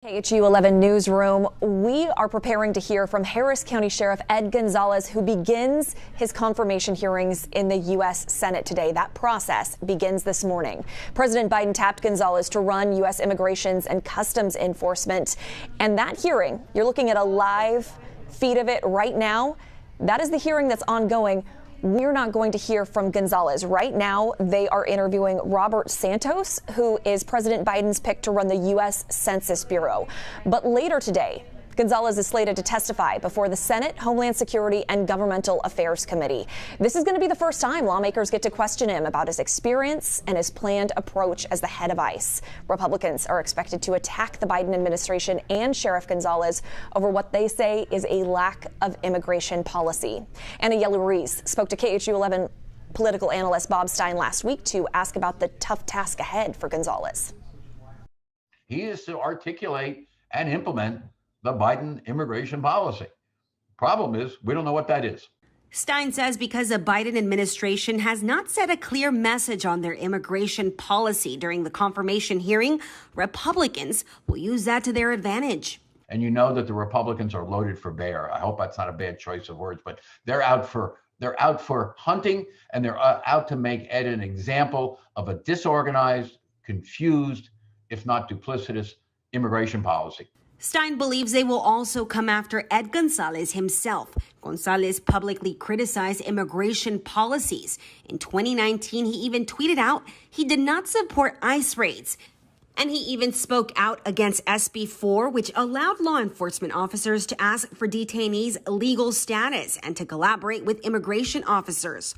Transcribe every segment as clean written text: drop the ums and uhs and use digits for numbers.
KHOU 11 newsroom. We are preparing to hear from Harris County Sheriff Ed Gonzalez, who begins his confirmation hearings in the U.S. Senate today. That process begins this morning. President Biden tapped Gonzalez to run U.S. Immigrations and Customs Enforcement. And that hearing, you're looking at a live feed of it right now. That is the hearing that's ongoing. We're not going to hear from Gonzalez. Right now, they are interviewing Robert Santos, who is President Biden's pick to run the U.S. Census Bureau. But later today, Gonzalez is slated to testify before the Senate Homeland Security and Governmental Affairs Committee. This is going to be the first time lawmakers get to question him about his experience and his planned approach as the head of ICE. Republicans are expected to attack the Biden administration and Sheriff Gonzalez over what they say is a lack of immigration policy. Anna Ruiz spoke to KHOU 11 political analyst Bob Stein last week to ask about the tough task ahead for Gonzalez. He is to articulate and implement the Biden immigration policy. Problem is, we don't know what that is. Stein says because the Biden administration has not set a clear message on their immigration policy during the confirmation hearing, Republicans will use that to their advantage. And you know that the Republicans are loaded for bear. I hope that's not a bad choice of words, but they're out for hunting, and they're out to make Ed an example of a disorganized, confused, if not duplicitous, immigration policy. Stein believes they will also come after Ed Gonzalez himself. Gonzalez publicly criticized immigration policies. In 2019, he even tweeted out he did not support ICE raids. And he even spoke out against SB 4, which allowed law enforcement officers to ask for detainees' legal status and to collaborate with immigration officers.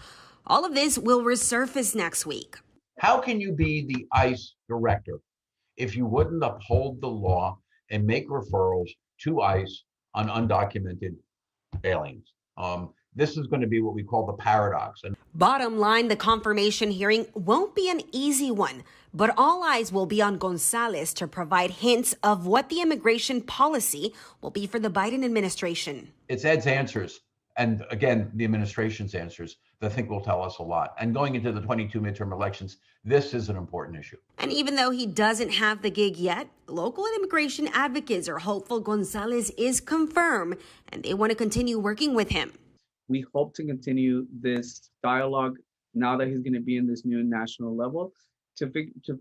All of this will resurface next week. How can you be the ICE director if you wouldn't uphold the law and make referrals to ICE on undocumented aliens? This is going to be what we call the paradox. Bottom line, the confirmation hearing won't be an easy one, but all eyes will be on Gonzalez to provide hints of what the immigration policy will be for the Biden administration. It's Ed's answers, and again, the administration's answers, that I think will tell us a lot. And going into the 22 midterm elections, this is an important issue. And even though he doesn't have the gig yet, local immigration advocates are hopeful Gonzalez is confirmed, and they want to continue working with him. We hope to continue this dialogue now that he's going to be in this new national level to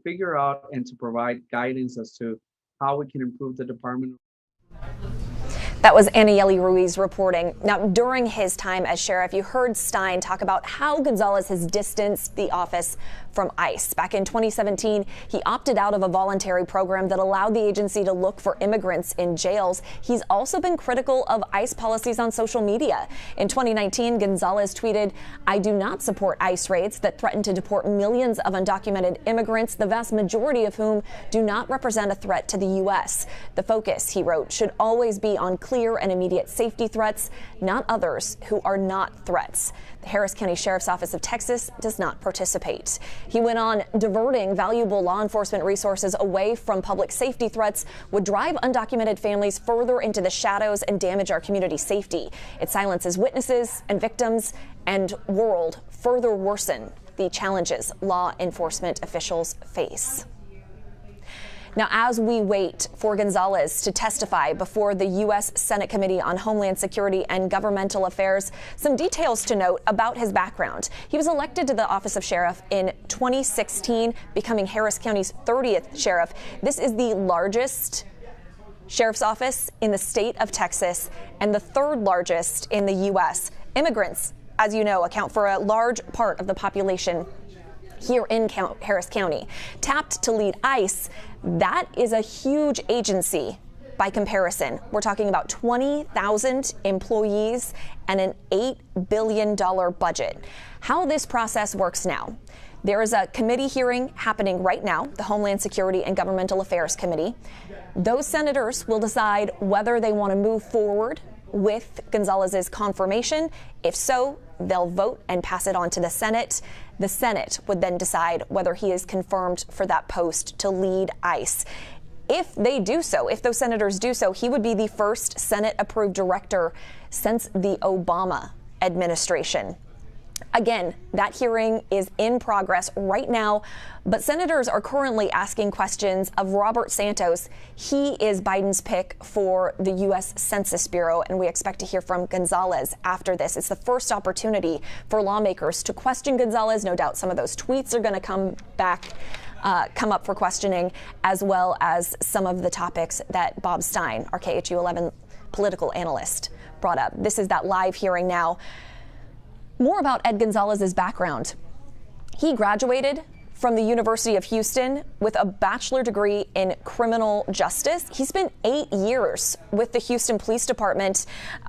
figure out and to provide guidance as to how we can improve the department. That was Anna Ruiz reporting. Now, during his time as sheriff, you heard Stein talk about how Gonzalez has distanced the office from ICE. Back in 2017, he opted out of a voluntary program that allowed the agency to look for immigrants in jails. He's also been critical of ICE policies on social media. In 2019, Gonzalez tweeted, "I do not support ICE raids that threaten to deport millions of undocumented immigrants, the vast majority of whom do not represent a threat to the U.S. The focus," he wrote, "should always be on clear and immediate safety threats, not others who are not threats." The Harris County Sheriff's Office of Texas does not participate. He went on, diverting valuable law enforcement resources away from public safety threats would drive undocumented families further into the shadows and damage our community safety. It silences witnesses and victims and world further worsen the challenges law enforcement officials face. Now, as we wait for Gonzalez to testify before the U.S. Senate Committee on Homeland Security and Governmental Affairs, some details to note about his background. He was elected to the office of sheriff in 2016, becoming Harris County's 30th sheriff. This is the largest sheriff's office in the state of Texas and the third largest in the U.S. Immigrants, as you know, account for a large part of the population here in Harris County. Tapped to lead ICE, that is a huge agency by comparison. We're talking about 20,000 employees and an $8 billion budget. How this process works now. There is a committee hearing happening right now, the Homeland Security and Governmental Affairs Committee. Those senators will decide whether they want to move forward with Gonzalez's confirmation. If so, they'll vote and pass it on to the Senate. The Senate would then decide whether he is confirmed for that post to lead ICE. If they do so, if those senators do so, he would be the first Senate-approved director since the Obama administration. Again, that hearing is in progress right now, but senators are currently asking questions of Robert Santos. He is Biden's pick for the U.S. Census Bureau, and we expect to hear from Gonzalez after this. It's the first opportunity for lawmakers to question Gonzalez. No doubt some of those tweets are going to come up for questioning, as well as some of the topics that Bob Stein, our KHOU 11 political analyst, brought up. This is that live hearing now. More about Ed Gonzalez's background. He graduated from the University of Houston with a bachelor degree in criminal justice. He spent 8 years with the Houston Police Department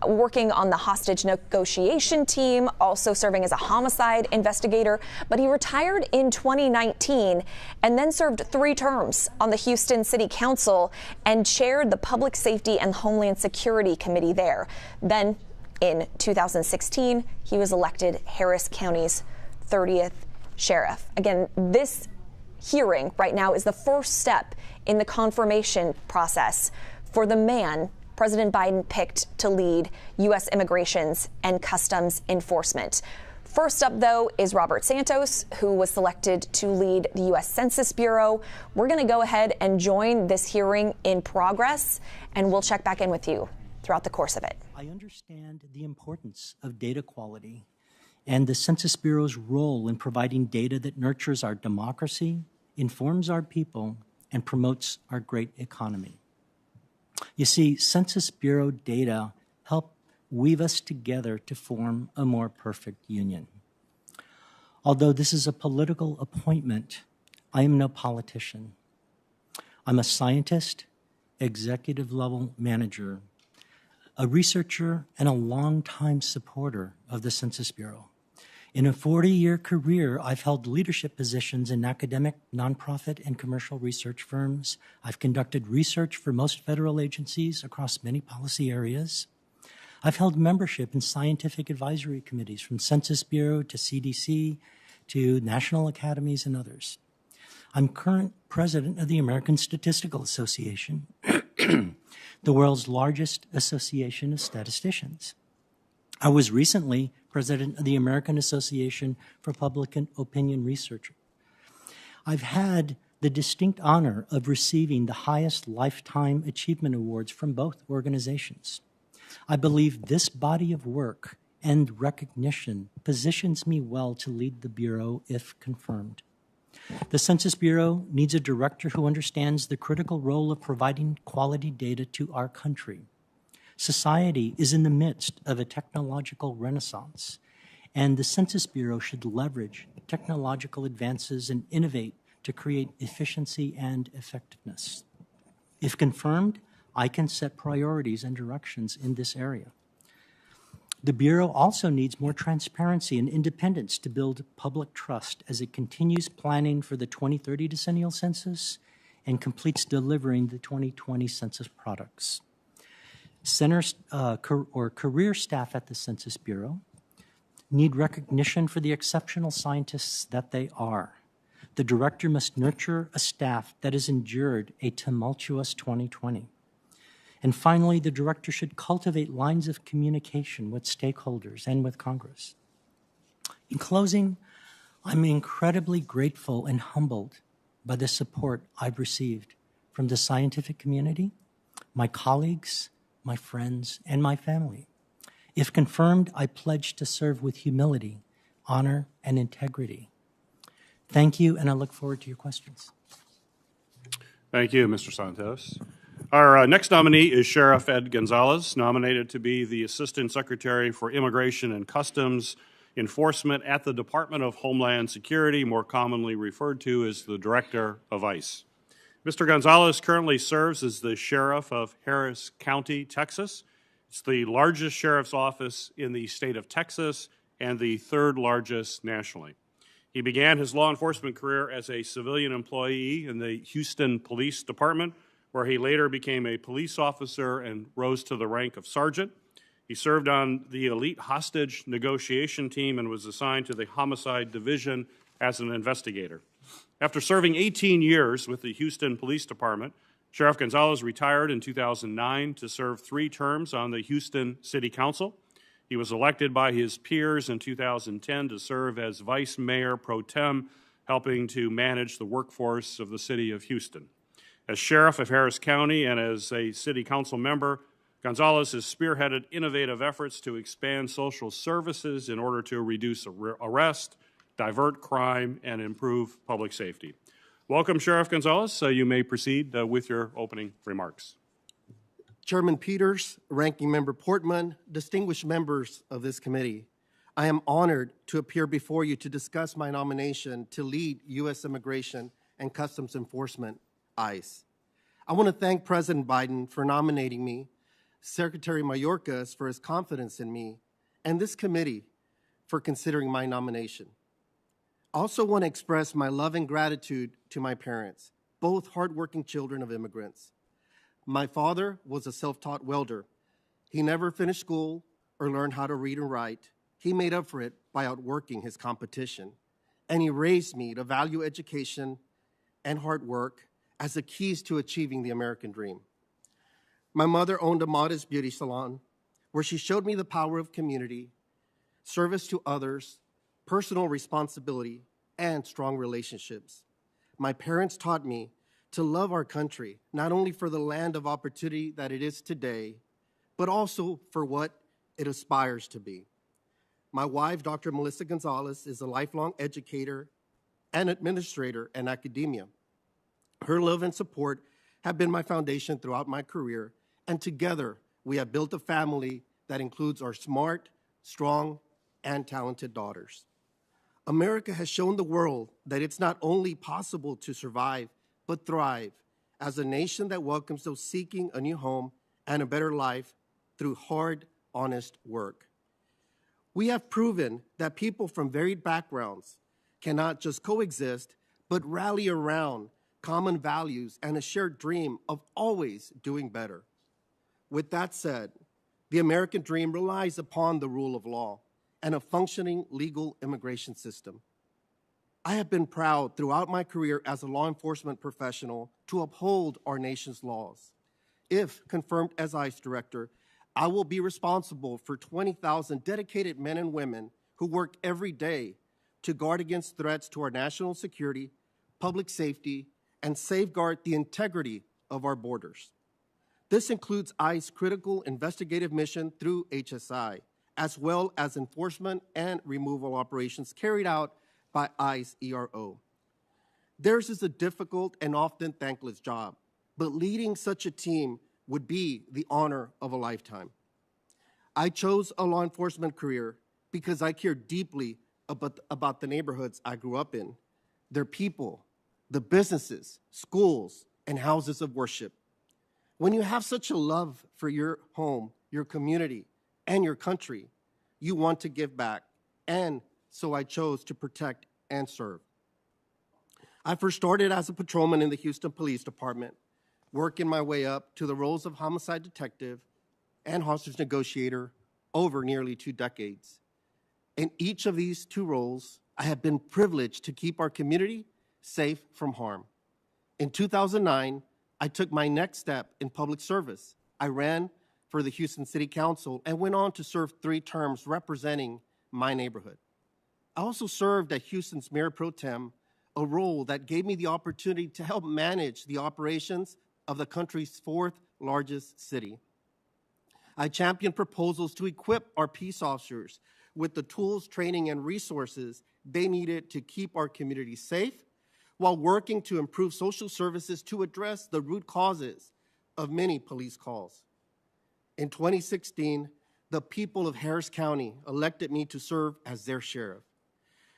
working on the hostage negotiation team, also serving as a homicide investigator. But he retired in 2019 and then served 3 terms on the Houston City Council and chaired the Public Safety and Homeland Security Committee there. Then in 2016, he was elected Harris County's 30th sheriff. Again, this hearing right now is the first step in the confirmation process for the man President Biden picked to lead U.S. immigrations and customs enforcement. First up, though, is Robert Santos, who was selected to lead the U.S. Census Bureau. We're going to go ahead and join this hearing in progress, and we'll check back in with you throughout the course of it. I understand the importance of data quality and the Census Bureau's role in providing data that nurtures our democracy, informs our people, and promotes our great economy. You see, Census Bureau data help weave us together to form a more perfect union. Although this is a political appointment, I am no politician. I'm a scientist, executive-level manager, a researcher, and a longtime supporter of the Census Bureau. In a 40-year career, I've held leadership positions in academic, nonprofit, and commercial research firms. I've conducted research for most federal agencies across many policy areas. I've held membership in scientific advisory committees from Census Bureau to CDC to national academies and others. I'm current president of the American Statistical Association, the world's largest association of statisticians. I was recently president of the American Association for Public Opinion Research. I've had the distinct honor of receiving the highest lifetime achievement awards from both organizations. I believe this body of work and recognition positions me well to lead the Bureau if confirmed. The Census Bureau needs a director who understands the critical role of providing quality data to our country. Society is in the midst of a technological renaissance, and the Census Bureau should leverage technological advances and innovate to create efficiency and effectiveness. If confirmed, I can set priorities and directions in this area. The Bureau also needs more transparency and independence to build public trust as it continues planning for the 2030 decennial census and completes delivering the 2020 census products. Career staff at the Census Bureau need recognition for the exceptional scientists that they are. The director must nurture a staff that has endured a tumultuous 2020. And finally, the director should cultivate lines of communication with stakeholders and with Congress. In closing, I'm incredibly grateful and humbled by the support I've received from the scientific community, my colleagues, my friends, and my family. If confirmed, I pledge to serve with humility, honor, and integrity. Thank you, and I look forward to your questions. Thank you, Mr. Santos. Our next nominee is Sheriff Ed Gonzalez, nominated to be the Assistant Secretary for Immigration and Customs Enforcement at the Department of Homeland Security, more commonly referred to as the Director of ICE. Mr. Gonzalez currently serves as the Sheriff of Harris County, Texas. It's the largest sheriff's office in the state of Texas and the 3rd largest nationally. He began his law enforcement career as a civilian employee in the Houston Police Department, where he later became a police officer and rose to the rank of sergeant. He served on the elite hostage negotiation team and was assigned to the homicide division as an investigator. After serving 18 years with the Houston Police Department, Sheriff Gonzalez retired in 2009 to serve 3 terms on the Houston City Council. He was elected by his peers in 2010 to serve as Vice Mayor Pro Tem, helping to manage the workforce of the city of Houston. As Sheriff of Harris County and as a City Council member, Gonzalez has spearheaded innovative efforts to expand social services in order to reduce arrest, divert crime, and improve public safety. Welcome, Sheriff Gonzalez. You may proceed with your opening remarks. Chairman Peters, Ranking Member Portman, distinguished members of this committee, I am honored to appear before you to discuss my nomination to lead U.S. Immigration and Customs Enforcement, ICE. I want to thank President Biden for nominating me, Secretary Mayorkas for his confidence in me, and this committee for considering my nomination. I also want to express my love and gratitude to my parents, both hardworking children of immigrants. My father was a self-taught welder. He never finished school or learned how to read and write. He made up for it by outworking his competition, and he raised me to value education and hard work as the keys to achieving the American dream. My mother owned a modest beauty salon where she showed me the power of community, service to others, personal responsibility, and strong relationships. My parents taught me to love our country, not only for the land of opportunity that it is today, but also for what it aspires to be. My wife, Dr. Melissa Gonzalez, is a lifelong educator and administrator in academia. Her love and support have been my foundation throughout my career, and together we have built a family that includes our smart, strong, and talented daughters. America has shown the world that it's not only possible to survive, but thrive as a nation that welcomes those seeking a new home and a better life through hard, honest work. We have proven that people from varied backgrounds cannot just coexist, but rally around common values and a shared dream of always doing better. With that said, the American dream relies upon the rule of law and a functioning legal immigration system. I have been proud throughout my career as a law enforcement professional to uphold our nation's laws. If confirmed as ICE director, I will be responsible for 20,000 dedicated men and women who work every day to guard against threats to our national security, public safety, and safeguard the integrity of our borders. This includes ICE's critical investigative mission through HSI, as well as enforcement and removal operations carried out by ICE ERO. Theirs is a difficult and often thankless job, but leading such a team would be the honor of a lifetime. I chose a law enforcement career because I care deeply about the neighborhoods I grew up in, their people, the businesses, schools, and houses of worship. When you have such a love for your home, your community, and your country, you want to give back, and so I chose to protect and serve. I first started as a patrolman in the Houston Police Department, working my way up to the roles of homicide detective and hostage negotiator over nearly 2 decades. In each of these 2 roles, I have been privileged to keep our community safe from harm. In 2009, I took my next step in public service. I ran for the Houston City Council and went on to serve 3 terms representing my neighborhood. I also served as Houston's Mayor Pro Tem, a role that gave me the opportunity to help manage the operations of the country's 4th largest city. I championed proposals to equip our peace officers with the tools, training, and resources they needed to keep our community safe, while working to improve social services to address the root causes of many police calls. In 2016, the people of Harris County elected me to serve as their sheriff.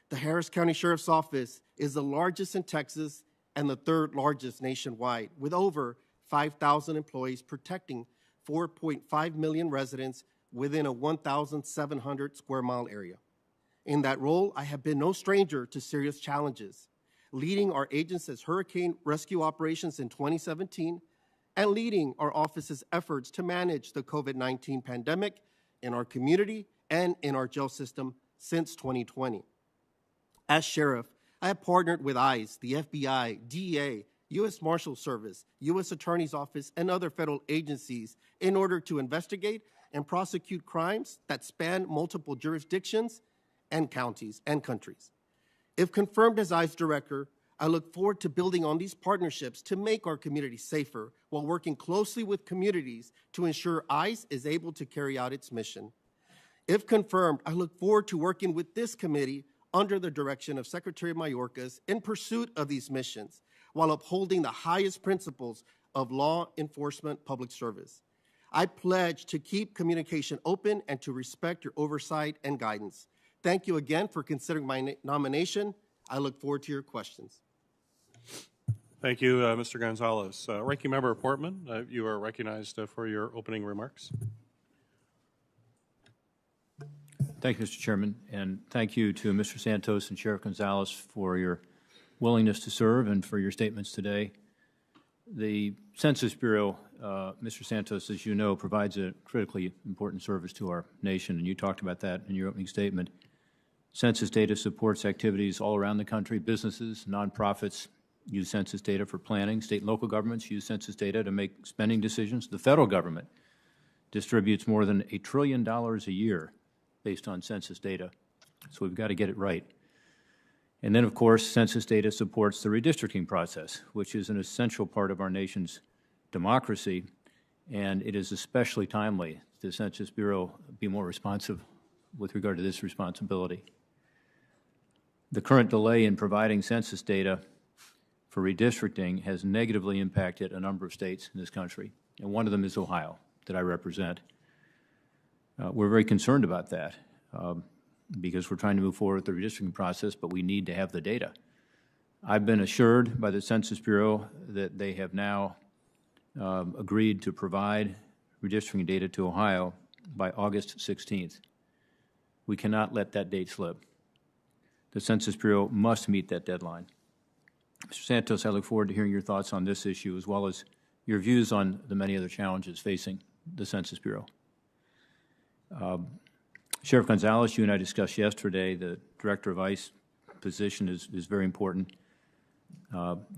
The Harris County Sheriff's Office is the largest in Texas and the 3rd largest nationwide, with over 5,000 employees protecting 4.5 million residents within a 1,700 square mile area. In that role, I have been no stranger to serious challenges, leading our agency's hurricane rescue operations in 2017 and leading our office's efforts to manage the COVID-19 pandemic in our community and in our jail system since 2020. As sheriff, I have partnered with ICE, the FBI, DEA, U.S. Marshals Service, U.S. Attorney's Office, and other federal agencies in order to investigate and prosecute crimes that span multiple jurisdictions and counties and countries. If confirmed as ICE director, I look forward to building on these partnerships to make our community safer while working closely with communities to ensure ICE is able to carry out its mission. If confirmed, I look forward to working with this committee under the direction of Secretary Mayorkas in pursuit of these missions while upholding the highest principles of law enforcement public service. I pledge to keep communication open and to respect your oversight and guidance. Thank you again for considering my nomination. I look forward to your questions. Thank you, Mr. Gonzalez. Ranking Member Portman, you are recognized for your opening remarks. Thank you, Mr. Chairman, and thank you to Mr. Santos and Sheriff Gonzalez for your willingness to serve and for your statements today. The Census Bureau, Mr. Santos, as you know, provides a critically important service to our nation, and you talked about that in your opening statement. Census data supports activities all around the country. Businesses, nonprofits use census data for planning. State and local governments use census data to make spending decisions. The federal government distributes more than $1 trillion a year based on census data, so we've got to get it right. And then, of course, census data supports the redistricting process, which is an essential part of our nation's democracy, and it is especially timely the Census Bureau be more responsive with regard to this responsibility. The current delay in providing census data for redistricting has negatively impacted a number of states in this country, and one of them is Ohio, that I represent. We're very concerned about that because we're trying to move forward with the redistricting process, but we need to have the data. I've been assured by the Census Bureau that they have now agreed to provide redistricting data to Ohio by August 16th. We cannot let that date slip. The Census Bureau must meet that deadline. Mr. Santos, I look forward to hearing your thoughts on this issue as well as your views on the many other challenges facing the Census Bureau. Sheriff Gonzalez, you and I discussed yesterday the Director of ICE position is very important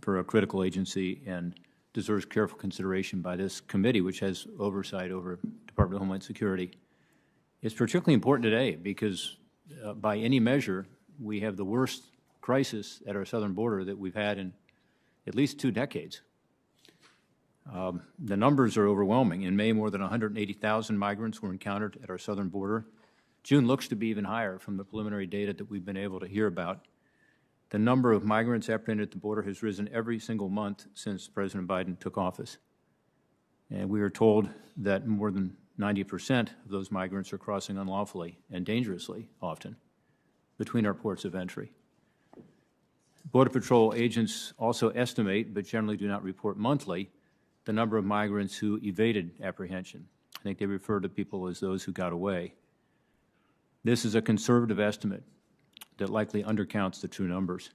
for a critical agency and deserves careful consideration by this committee, which has oversight over Department of Homeland Security. It's particularly important today because by any measure, we have the worst crisis at our southern border that we've had in at least 2 decades. The numbers are overwhelming. In May, more than 180,000 migrants were encountered at our southern border. June looks to be even higher from the preliminary data that we've been able to hear about. The number of migrants apprehended at the border has risen every single month since President Biden took office. And we are told that more than 90% of those migrants are crossing unlawfully and dangerously often between our ports of entry. Border Patrol agents also estimate, but generally do not report monthly, the number of migrants who evaded apprehension. I think they refer to people as those who got away. This is a conservative estimate that likely undercounts the true numbers.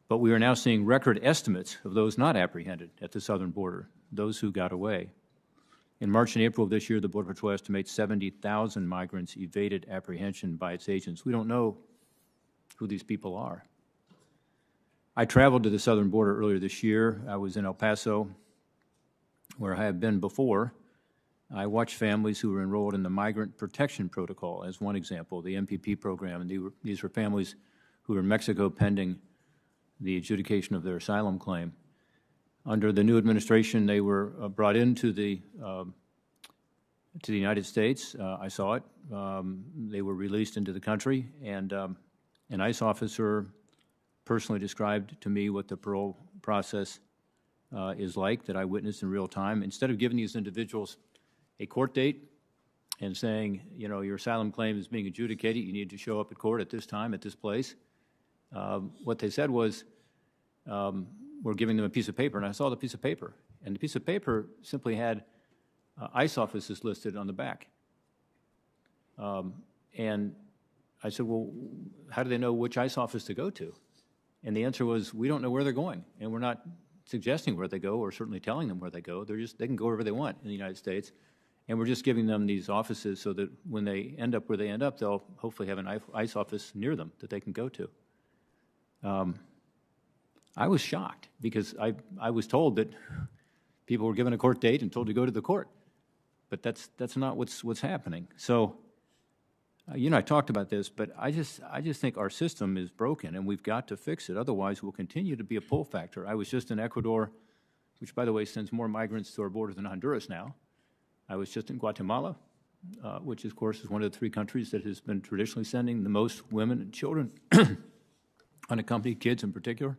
But we are now seeing record estimates of those not apprehended at the southern border, those who got away. In March and April of this year, the Border Patrol estimates 70,000 migrants evaded apprehension by its agents. We don't know who these people are. I traveled to the southern border earlier this year. I was in El Paso, where I have been before. I watched families who were enrolled in the Migrant Protection Protocol as one example, the MPP program. And these were families who were in Mexico pending the adjudication of their asylum claim. Under the new administration, they were brought into the United States. I saw it. They were released into the country, and an ICE officer personally described to me what the parole process is like that I witnessed in real time. Instead of giving these individuals a court date and saying, you know, your asylum claim is being adjudicated, you need to show up at court at this time, at this place, what they said was, we're giving them a piece of paper, and I saw the piece of paper. And the piece of paper simply had ICE offices listed on the back. And I said, well, how do they know which ICE office to go to? And the answer was, we don't know where they're going, and we're not suggesting where they go or certainly telling them where they go. They can go wherever they want in the United States, and we're just giving them these offices so that when they end up where they end up, they'll hopefully have an ICE office near them that they can go to. I was shocked because I was told that people were given a court date and told to go to the court. but that's not what's happening. So, I talked about this, but I just think our system is broken, and we've got to fix it. Otherwise, we'll continue to be a pull factor. I was just in Ecuador, which, by the way, sends more migrants to our border than Honduras now. I was just in Guatemala, which, of course, is one of the 3 countries that has been traditionally sending the most women and children, unaccompanied kids in particular.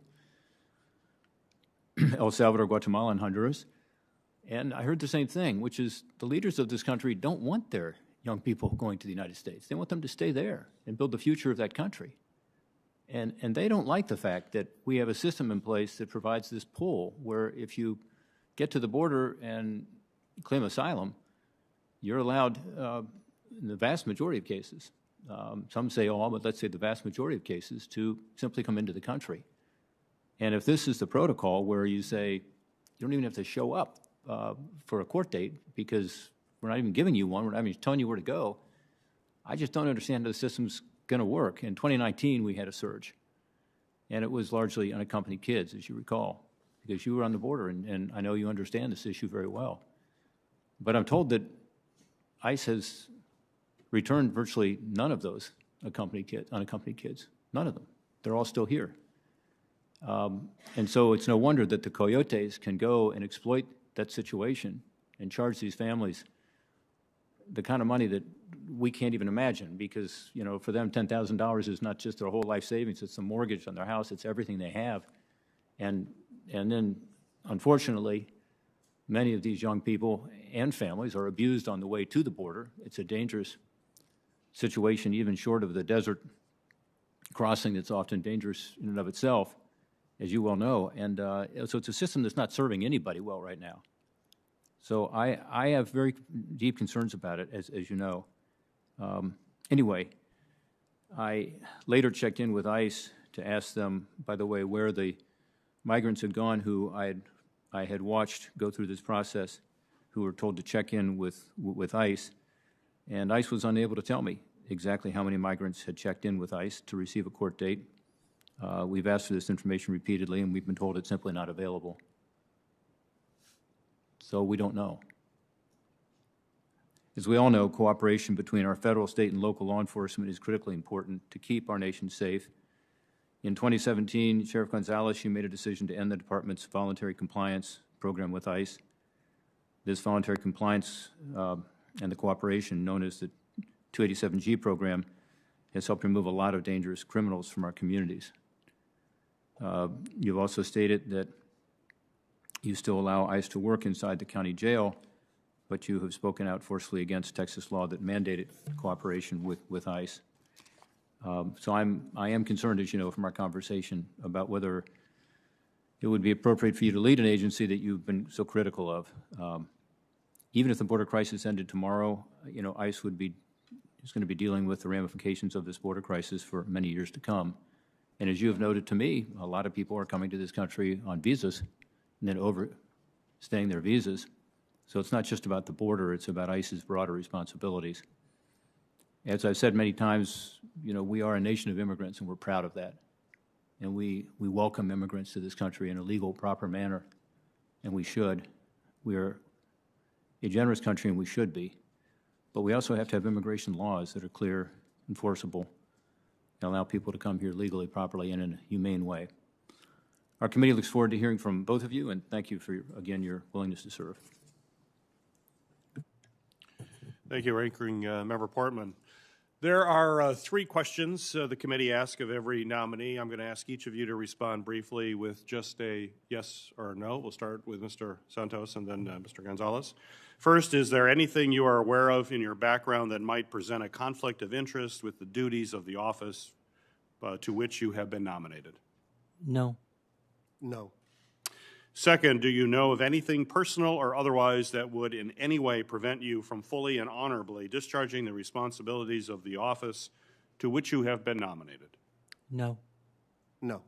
El Salvador, Guatemala, and Honduras. And I heard the same thing, which is the leaders of this country don't want their young people going to the United States. They want them to stay there and build the future of that country. And they don't like the fact that we have a system in place that provides this pull where if you get to the border and claim asylum, you're allowed, in the vast majority of cases, some say all, but let's say the vast majority of cases, to simply come into the country. And if this is the protocol where you say you don't even have to show up for a court date because we're not even giving you one, we're not even telling you where to go, I just don't understand how the system's going to work. In 2019, we had a surge, and it was largely unaccompanied kids, as you recall, because you were on the border, and I know you understand this issue very well. But I'm told that ICE has returned virtually none of those unaccompanied kids, none of them. They're all still here. And so it's no wonder that the coyotes can go and exploit that situation and charge these families the kind of money that we can't even imagine, because, for them, $10,000 is not just their whole life savings, it's the mortgage on their house, it's everything they have. And then, unfortunately, many of these young people and families are abused on the way to the border. It's a dangerous situation, even short of the desert crossing that's often dangerous in and of itself, as you well know. And so it's a system that's not serving anybody well right now. So I have very deep concerns about it, as you know. Anyway, I later checked in with ICE to ask them, by the way, where the migrants had gone who I had watched go through this process, who were told to check in with ICE. And ICE was unable to tell me exactly how many migrants had checked in with ICE to receive a court date. We've asked for this information repeatedly, and we've been told it's simply not available. So we don't know. As we all know, cooperation between our federal, state, and local law enforcement is critically important to keep our nation safe. In 2017, Sheriff Gonzalez, you made a decision to end the department's voluntary compliance program with ICE. This voluntary compliance and the cooperation, known as the 287G program, has helped remove a lot of dangerous criminals from our communities. You've also stated that you still allow ICE to work inside the county jail, but you have spoken out forcefully against Texas law that mandated cooperation with ICE. So I am concerned, as you know, from our conversation, about whether it would be appropriate for you to lead an agency that you've been so critical of. Even if the border crisis ended tomorrow, ICE is going to be dealing with the ramifications of this border crisis for many years to come. And as you have noted to me, a lot of people are coming to this country on visas and then overstaying their visas. So it's not just about the border, it's about ICE's broader responsibilities. As I've said many times, we are a nation of immigrants, and we're proud of that. And we welcome immigrants to this country in a legal, proper manner, and we should. We are a generous country, and we should be. But we also have to have immigration laws that are clear, enforceable, and allow people to come here legally, properly, and in a humane way. Our committee looks forward to hearing from both of you, and thank you for, again, your willingness to serve. Thank you, Ranking Member Portman. There are 3 questions the committee asks of every nominee. I'm going to ask each of you to respond briefly with just a yes or no. We'll start with Mr. Santos and then Mr. Gonzalez. First, is there anything you are aware of in your background that might present a conflict of interest with the duties of the office to which you have been nominated? No. No. Second, do you know of anything personal or otherwise that would in any way prevent you from fully and honorably discharging the responsibilities of the office to which you have been nominated? No. No.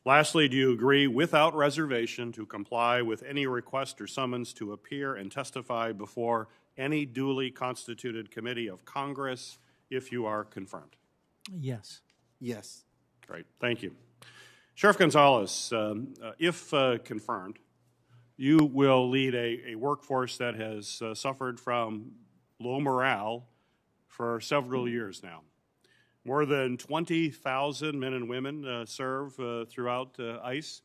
Lastly, do you agree without reservation to comply with any request or summons to appear and testify before any duly constituted committee of Congress if you are confirmed? Yes. Yes. Great, thank you. Sheriff Gonzalez, if confirmed, you will lead a workforce that has suffered from low morale for several years now. More than 20,000 men and women serve throughout ICE,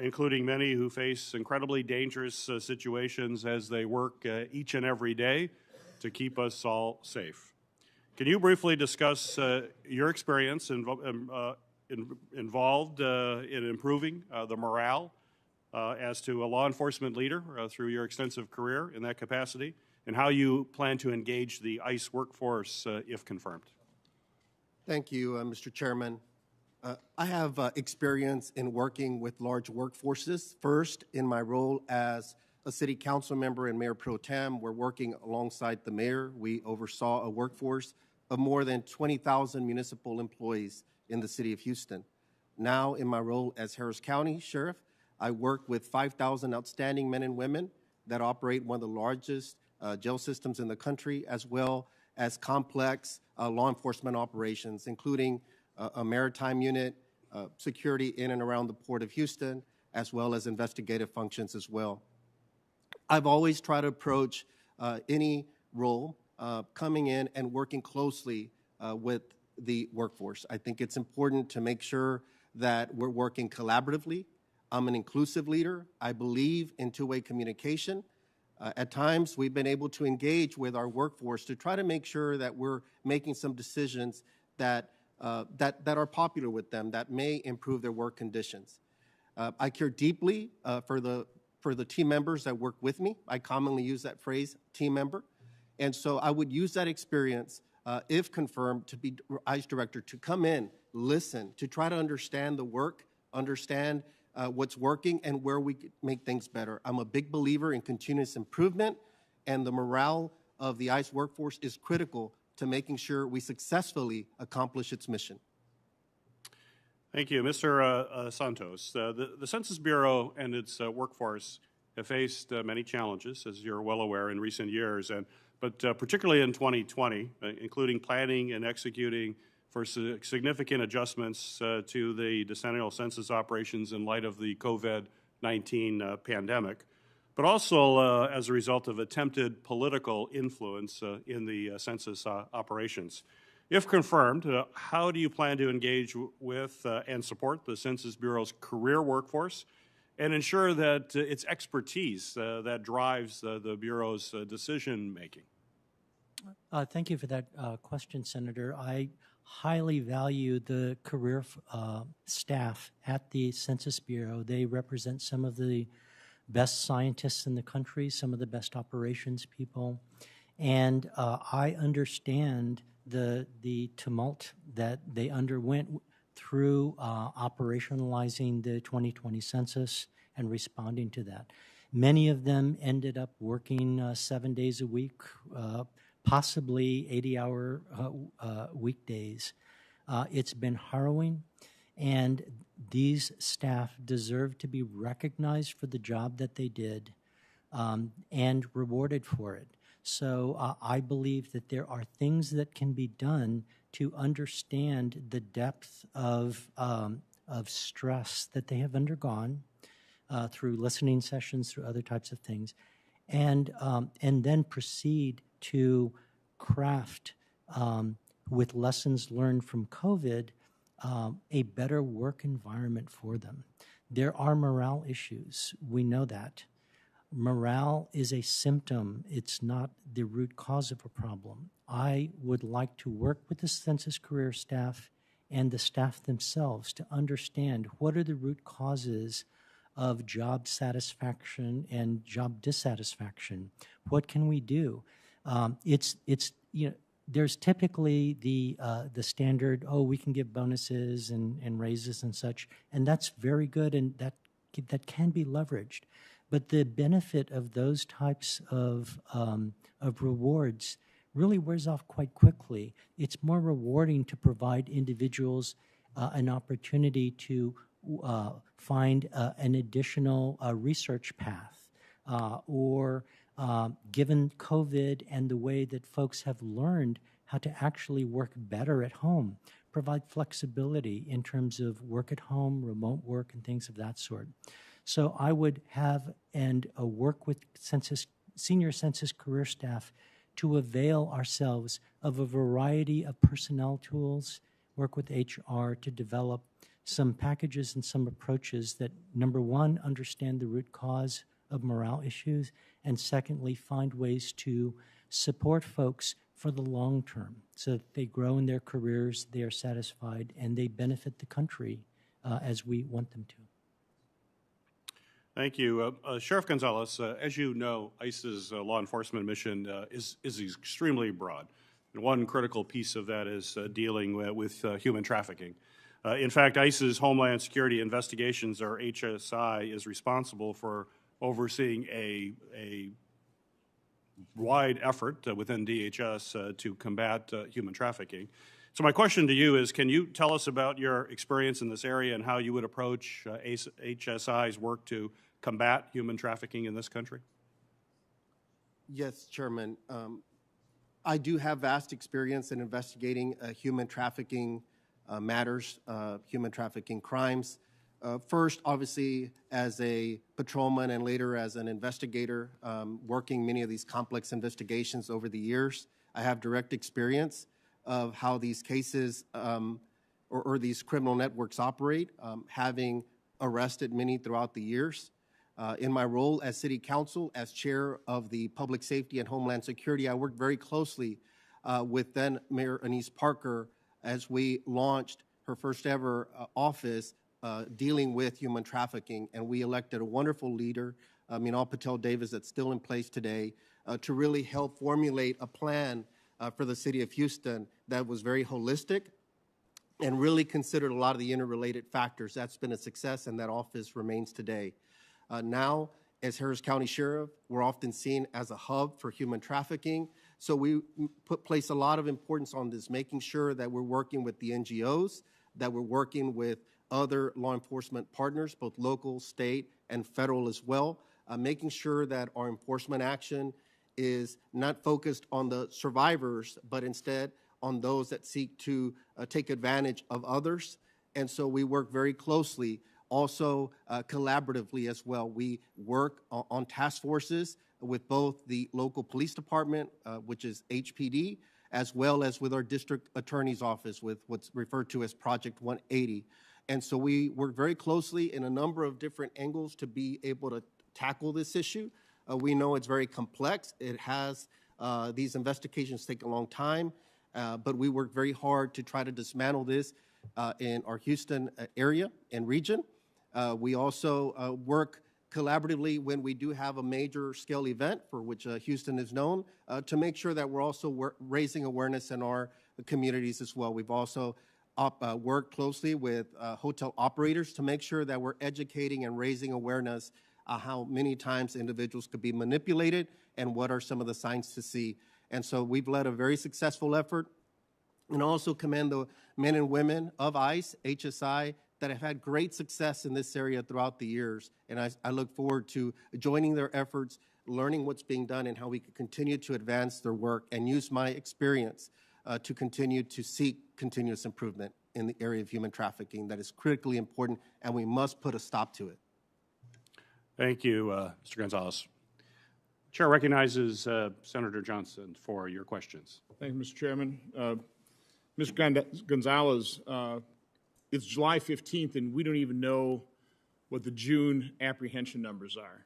including many who face incredibly dangerous situations as they work each and every day to keep us all safe. Can you briefly discuss your experience involved in improving the morale as to a law enforcement leader through your extensive career in that capacity, and how you plan to engage the ICE workforce if confirmed? Thank you, Mr. Chairman. I have experience in working with large workforces. First, in my role as a city council member and mayor pro tem, we're working alongside the mayor. We oversaw a workforce of more than 20,000 municipal employees in the city of Houston. Now, in my role as Harris County Sheriff, I work with 5,000 outstanding men and women that operate one of the largest jail systems in the country, as well as complex law enforcement operations, including a maritime unit, security in and around the Port of Houston, as well as investigative functions as well. I've always tried to approach any role coming in and working closely with the workforce. I think it's important to make sure that we're working collaboratively. I'm an inclusive leader. I believe in two-way communication. At times, we've been able to engage with our workforce to try to make sure that we're making some decisions that are popular with them, that may improve their work conditions. I care deeply for the team members that work with me. I commonly use that phrase, team member. And so I would use that experience, if confirmed, to be ICE director, to come in, listen, to try to understand the work, understand what's working and where we could make things better. I'm a big believer in continuous improvement, and the morale of the ICE workforce is critical to making sure we successfully accomplish its mission. Thank you. Mr. Santos, the Census Bureau and its workforce have faced many challenges, as you're well aware, in recent years, but particularly in 2020, including planning and executing for significant adjustments to the decennial census operations in light of the COVID-19 pandemic, but also as a result of attempted political influence in the census operations. If confirmed, how do you plan to engage with and support the Census Bureau's career workforce and ensure that its expertise that drives the Bureau's decision-making? Thank you for that question, Senator. I highly value the career staff at the Census Bureau. They represent some of the best scientists in the country, some of the best operations people, and I understand the tumult that they underwent through operationalizing the 2020 census and responding to that. Many of them ended up working 7 days a week, possibly 80-hour weekdays. It's been harrowing, and these staff deserve to be recognized for the job that they did and rewarded for it. So I believe that there are things that can be done to understand the depth of stress that they have undergone through listening sessions, through other types of things, and then proceed to craft, with lessons learned from COVID, a better work environment for them. There are morale issues. We know that. Morale is a symptom. It's not the root cause of a problem. I would like to work with the census career staff and the staff themselves to understand what are the root causes of job satisfaction and job dissatisfaction. What can we do? There's typically the standard, we can give bonuses and raises and such, and that's very good, and that can be leveraged. But the benefit of those types of rewards really wears off quite quickly. It's more rewarding to provide individuals an opportunity to find an additional research path, or given COVID and the way that folks have learned how to actually work better at home, provide flexibility in terms of work at home, remote work, and things of that sort. So I would have and work with senior census career staff to avail ourselves of a variety of personnel tools, work with HR to develop some packages and some approaches that, number one, understand the root cause of morale issues, and secondly, find ways to support folks for the long term so that they grow in their careers, they are satisfied, and they benefit the country as we want them to. Thank you. Sheriff Gonzalez, as you know, ICE's law enforcement mission is extremely broad. And one critical piece of that is dealing with human trafficking. In fact, ICE's Homeland Security Investigations, or HSI, is responsible for overseeing a wide effort within DHS to combat human trafficking. So my question to you is, can you tell us about your experience in this area and how you would approach HSI's work to combat human trafficking in this country? Yes, Chairman. I do have vast experience in investigating human trafficking matters, human trafficking crimes. First, obviously, as a patrolman and later as an investigator, working many of these complex investigations over the years. I have direct experience of how these cases or these criminal networks operate, having arrested many throughout the years. In my role as City Council, as Chair of the Public Safety and Homeland Security, I worked very closely with then Mayor Anise Parker as we launched her first ever office dealing with human trafficking, and we elected a wonderful leader, Minal Patel Davis, that's still in place today, to really help formulate a plan for the city of Houston that was very holistic and really considered a lot of the interrelated factors. That's been a success, and that office remains today. Now, as Harris County Sheriff, we're often seen as a hub for human trafficking. So we place a lot of importance on this, making sure that we're working with the NGOs, that we're working with other law enforcement partners, both local, state, and federal as well, making sure that our enforcement action is not focused on the survivors, but instead on those that seek to take advantage of others. And so we work very closely, also collaboratively as well. We work on task forces with both the local police department, which is HPD, as well as with our district attorney's office with what's referred to as Project 180. And so we work very closely in a number of different angles to be able to tackle this issue. We know it's very complex. It has, these investigations take a long time, but we work very hard to try to dismantle this in our Houston area and region. We also work collaboratively when we do have a major scale event for which Houston is known to make sure that we're also raising awareness in our communities as well. We've also worked closely with hotel operators to make sure that we're educating and raising awareness how many times individuals could be manipulated and what are some of the signs to see. And so we've led a very successful effort, and also commend the men and women of ICE, HSI, that have had great success in this area throughout the years. And I look forward to joining their efforts, learning what's being done and how we can continue to advance their work and use my experience to continue to seek continuous improvement in the area of human trafficking that is critically important, and we must put a stop to it. Thank you, Mr. Gonzalez. Chair recognizes Senator Johnson for your questions. Thank you, Mr. Chairman. Mr. Gonzalez, it's July 15th, and we don't even know what the June apprehension numbers are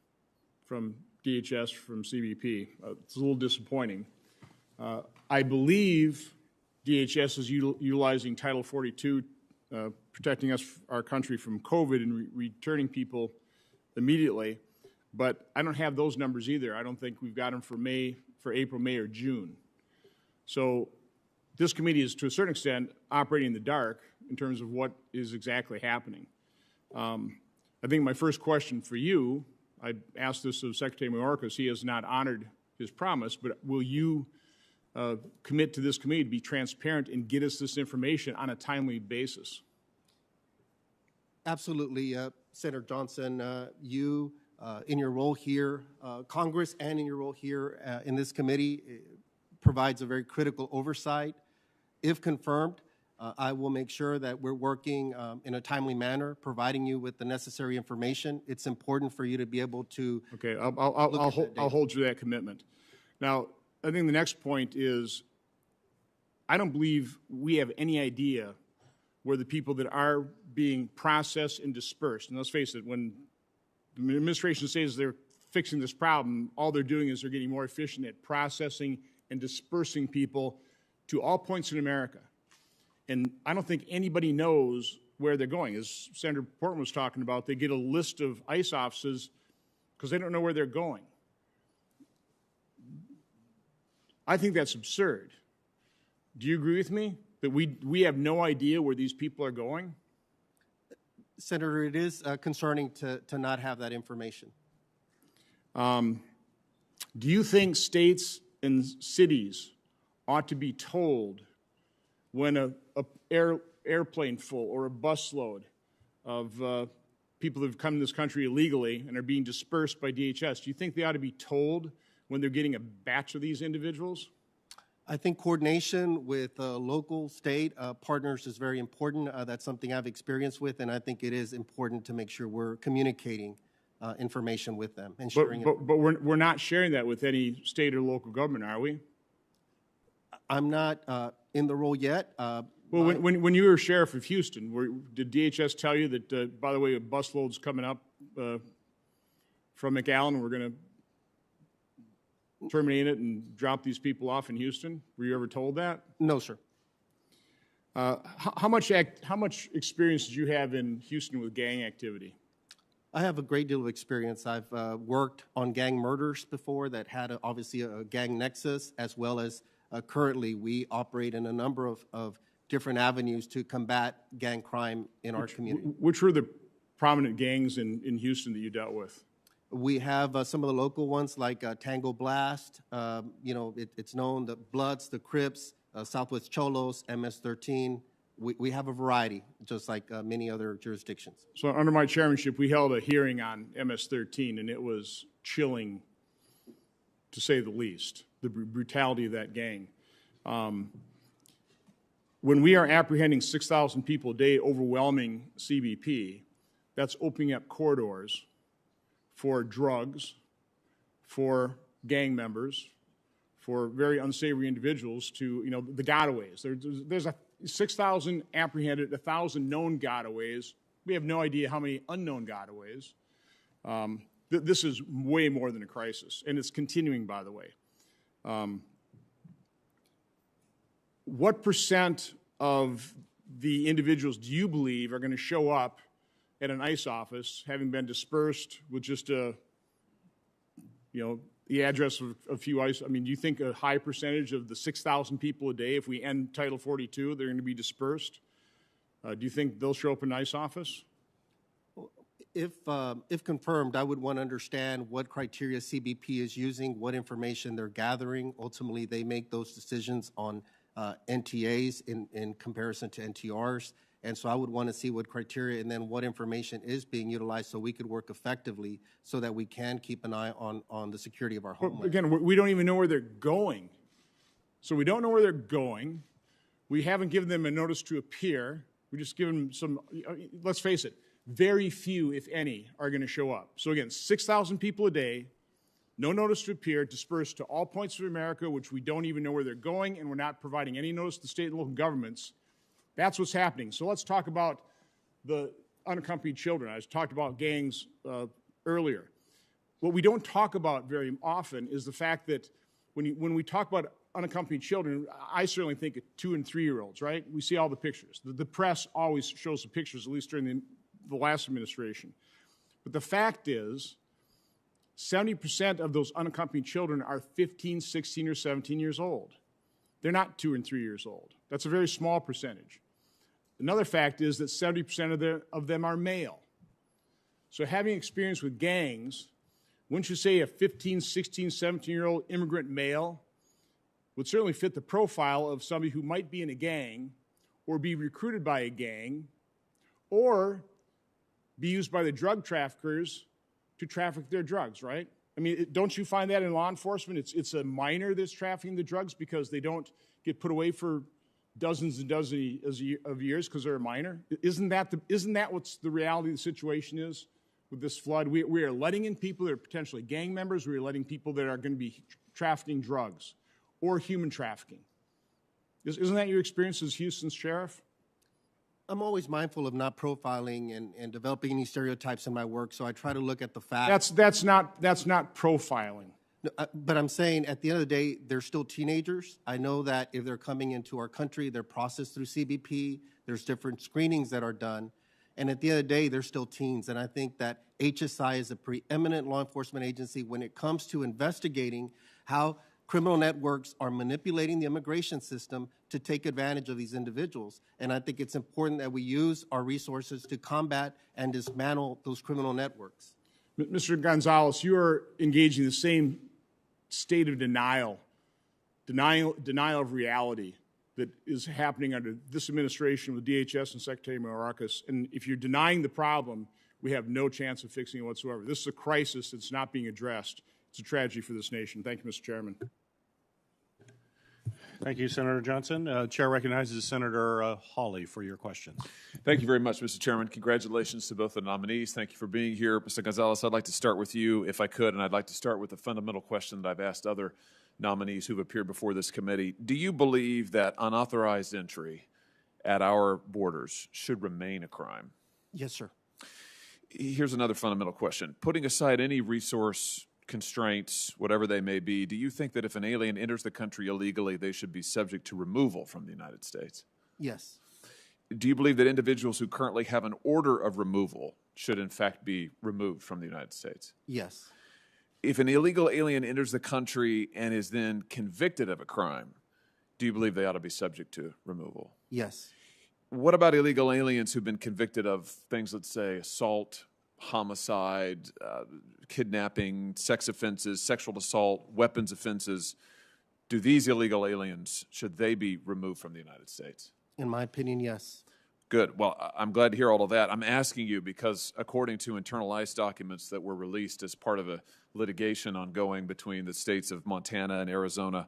from DHS, from CBP. It's a little disappointing. I believe DHS is utilizing Title 42, protecting us, our country, from COVID and returning people immediately, but I don't have those numbers either. I don't think we've got them for April, May, or June. So this committee is, to a certain extent, operating in the dark in terms of what is exactly happening. I think my first question for you, I asked this of Secretary Mayorkas. He has not honored his promise, but will you commit to this committee to be transparent and get us this information on a timely basis? Absolutely, Senator Johnson. You, in your role here, Congress, and in your role here in this committee, provides a very critical oversight. If confirmed, I will make sure that we're working in a timely manner, providing you with the necessary information. It's important for you to be able to. Okay, I'll hold you to that commitment. Now, I think the next point is, I don't believe we have any idea where the people that are being processed and dispersed. And let's face it, when the administration says they're fixing this problem, all they're doing is they're getting more efficient at processing and dispersing people to all points in America. And I don't think anybody knows where they're going. As Senator Portman was talking about, they get a list of ICE officers because they don't know where they're going. I think that's absurd. Do you agree with me that we have no idea where these people are going? Senator, it is concerning to not have that information. Do you think states and cities ought to be told when a airplane full or a busload of people that have come to this country illegally and are being dispersed by DHS, do you think they ought to be told when they're getting a batch of these individuals? I think coordination with local, state partners is very important. That's something I've experienced with, and I think it is important to make sure we're communicating information with them and sharing. But we're not sharing that with any state or local government, are we? I'm not in the role yet. Well, when you were sheriff of Houston, did DHS tell you that, by the way, a busload's coming up from McAllen, we're going to terminate it and drop these people off in Houston? Were you ever told that? No, sir. How much experience did you have in Houston with gang activity? I have a great deal of experience. I've worked on gang murders before that had obviously a gang nexus, as well as currently we operate in a number of different avenues to combat gang crime in our community. Which were the prominent gangs in Houston that you dealt with? We have some of the local ones like Tango Blast. It's known, the Bloods, the Crips, Southwest Cholos, MS-13. We have a variety, just like many other jurisdictions. So under my chairmanship, we held a hearing on MS-13, and it was chilling, to say the least, the brutality of that gang. When we are apprehending 6,000 people a day, overwhelming CBP, that's opening up corridors for drugs, for gang members, for very unsavory individuals to, the gotaways. There's 6,000 apprehended, 1,000 known gotaways. We have no idea how many unknown gotaways. This is way more than a crisis, and it's continuing, by the way. What percent of the individuals do you believe are going to show up at an ICE office, having been dispersed with just the address of a few ICE? I mean, do you think a high percentage of the 6,000 people a day, if we end Title 42, they're going to be dispersed? Do you think they'll show up in an ICE office? If confirmed, I would want to understand what criteria CBP is using, what information they're gathering. Ultimately, they make those decisions on NTAs in comparison to NTRs. And so I would want to see what criteria and then what information is being utilized so we could work effectively so that we can keep an eye on the security of our homeland. Again, we don't even know where they're going. So we don't know where they're going. We haven't given them a notice to appear. We just give them some, let's face it, very few, if any, are going to show up. So again, 6,000 people a day, no notice to appear, dispersed to all points of America, which we don't even know where they're going, and we're not providing any notice to state and local governments. That's what's happening. So let's talk about the unaccompanied children. I talked about gangs earlier. What we don't talk about very often is the fact that when we talk about unaccompanied children, I certainly think of 2- and 3-year-olds, right? We see all the pictures. The press always shows the pictures, at least during the last administration. But the fact is, 70% of those unaccompanied children are 15, 16, or 17 years old. They're not 2 and 3 years old. That's a very small percentage. Another fact is that 70% of them are male. So having experience with gangs, wouldn't you say a 15, 16, 17-year-old immigrant male would certainly fit the profile of somebody who might be in a gang or be recruited by a gang or be used by the drug traffickers to traffic their drugs, right? I mean, don't you find that in law enforcement? It's a minor that's trafficking the drugs because they don't get put away for dozens and dozens of years because they're a minor? Isn't that what's the reality of the situation is with this flood? We are letting in people that are potentially gang members. We are letting people that are going to be trafficking drugs or human trafficking. Isn't that your experience as Houston's sheriff? I'm always mindful of not profiling and developing any stereotypes in my work, so I try to look at the facts. That's not profiling. No, but I'm saying at the end of the day, they're still teenagers. I know that if they're coming into our country, they're processed through CBP. There's different screenings that are done. And at the end of the day, they're still teens. And I think that HSI is a preeminent law enforcement agency when it comes to investigating how criminal networks are manipulating the immigration system to take advantage of these individuals. And I think it's important that we use our resources to combat and dismantle those criminal networks. Mr. Gonzalez, you are engaging in the same state of denial of reality that is happening under this administration with DHS and Secretary Mayorkas. And if you're denying the problem, we have no chance of fixing it whatsoever. This is a crisis that's not being addressed. It's a tragedy for this nation. Thank you, Mr. Chairman. Thank you, Senator Johnson. Chair recognizes Senator Hawley for your questions. Thank you very much, Mr. Chairman. Congratulations to both the nominees. Thank you for being here. Mr. Gonzalez, I'd like to start with you, if I could, and I'd like to start with a fundamental question that I've asked other nominees who've appeared before this committee. Do you believe that unauthorized entry at our borders should remain a crime? Yes, sir. Here's another fundamental question. Putting aside any resource constraints, whatever they may be, do you think that if an alien enters the country illegally, they should be subject to removal from the United States? Yes. Do you believe that individuals who currently have an order of removal should in fact be removed from the United States? Yes. If an illegal alien enters the country and is then convicted of a crime, do you believe they ought to be subject to removal? Yes. What about illegal aliens who've been convicted of things, let's say, assault, homicide, kidnapping, sex offenses, sexual assault, weapons offenses? Do these illegal aliens, should they be removed from the United States? In my opinion, yes. Good. Well, I'm glad to hear all of that. I'm asking you because according to internal ICE documents that were released as part of a litigation ongoing between the states of Montana and Arizona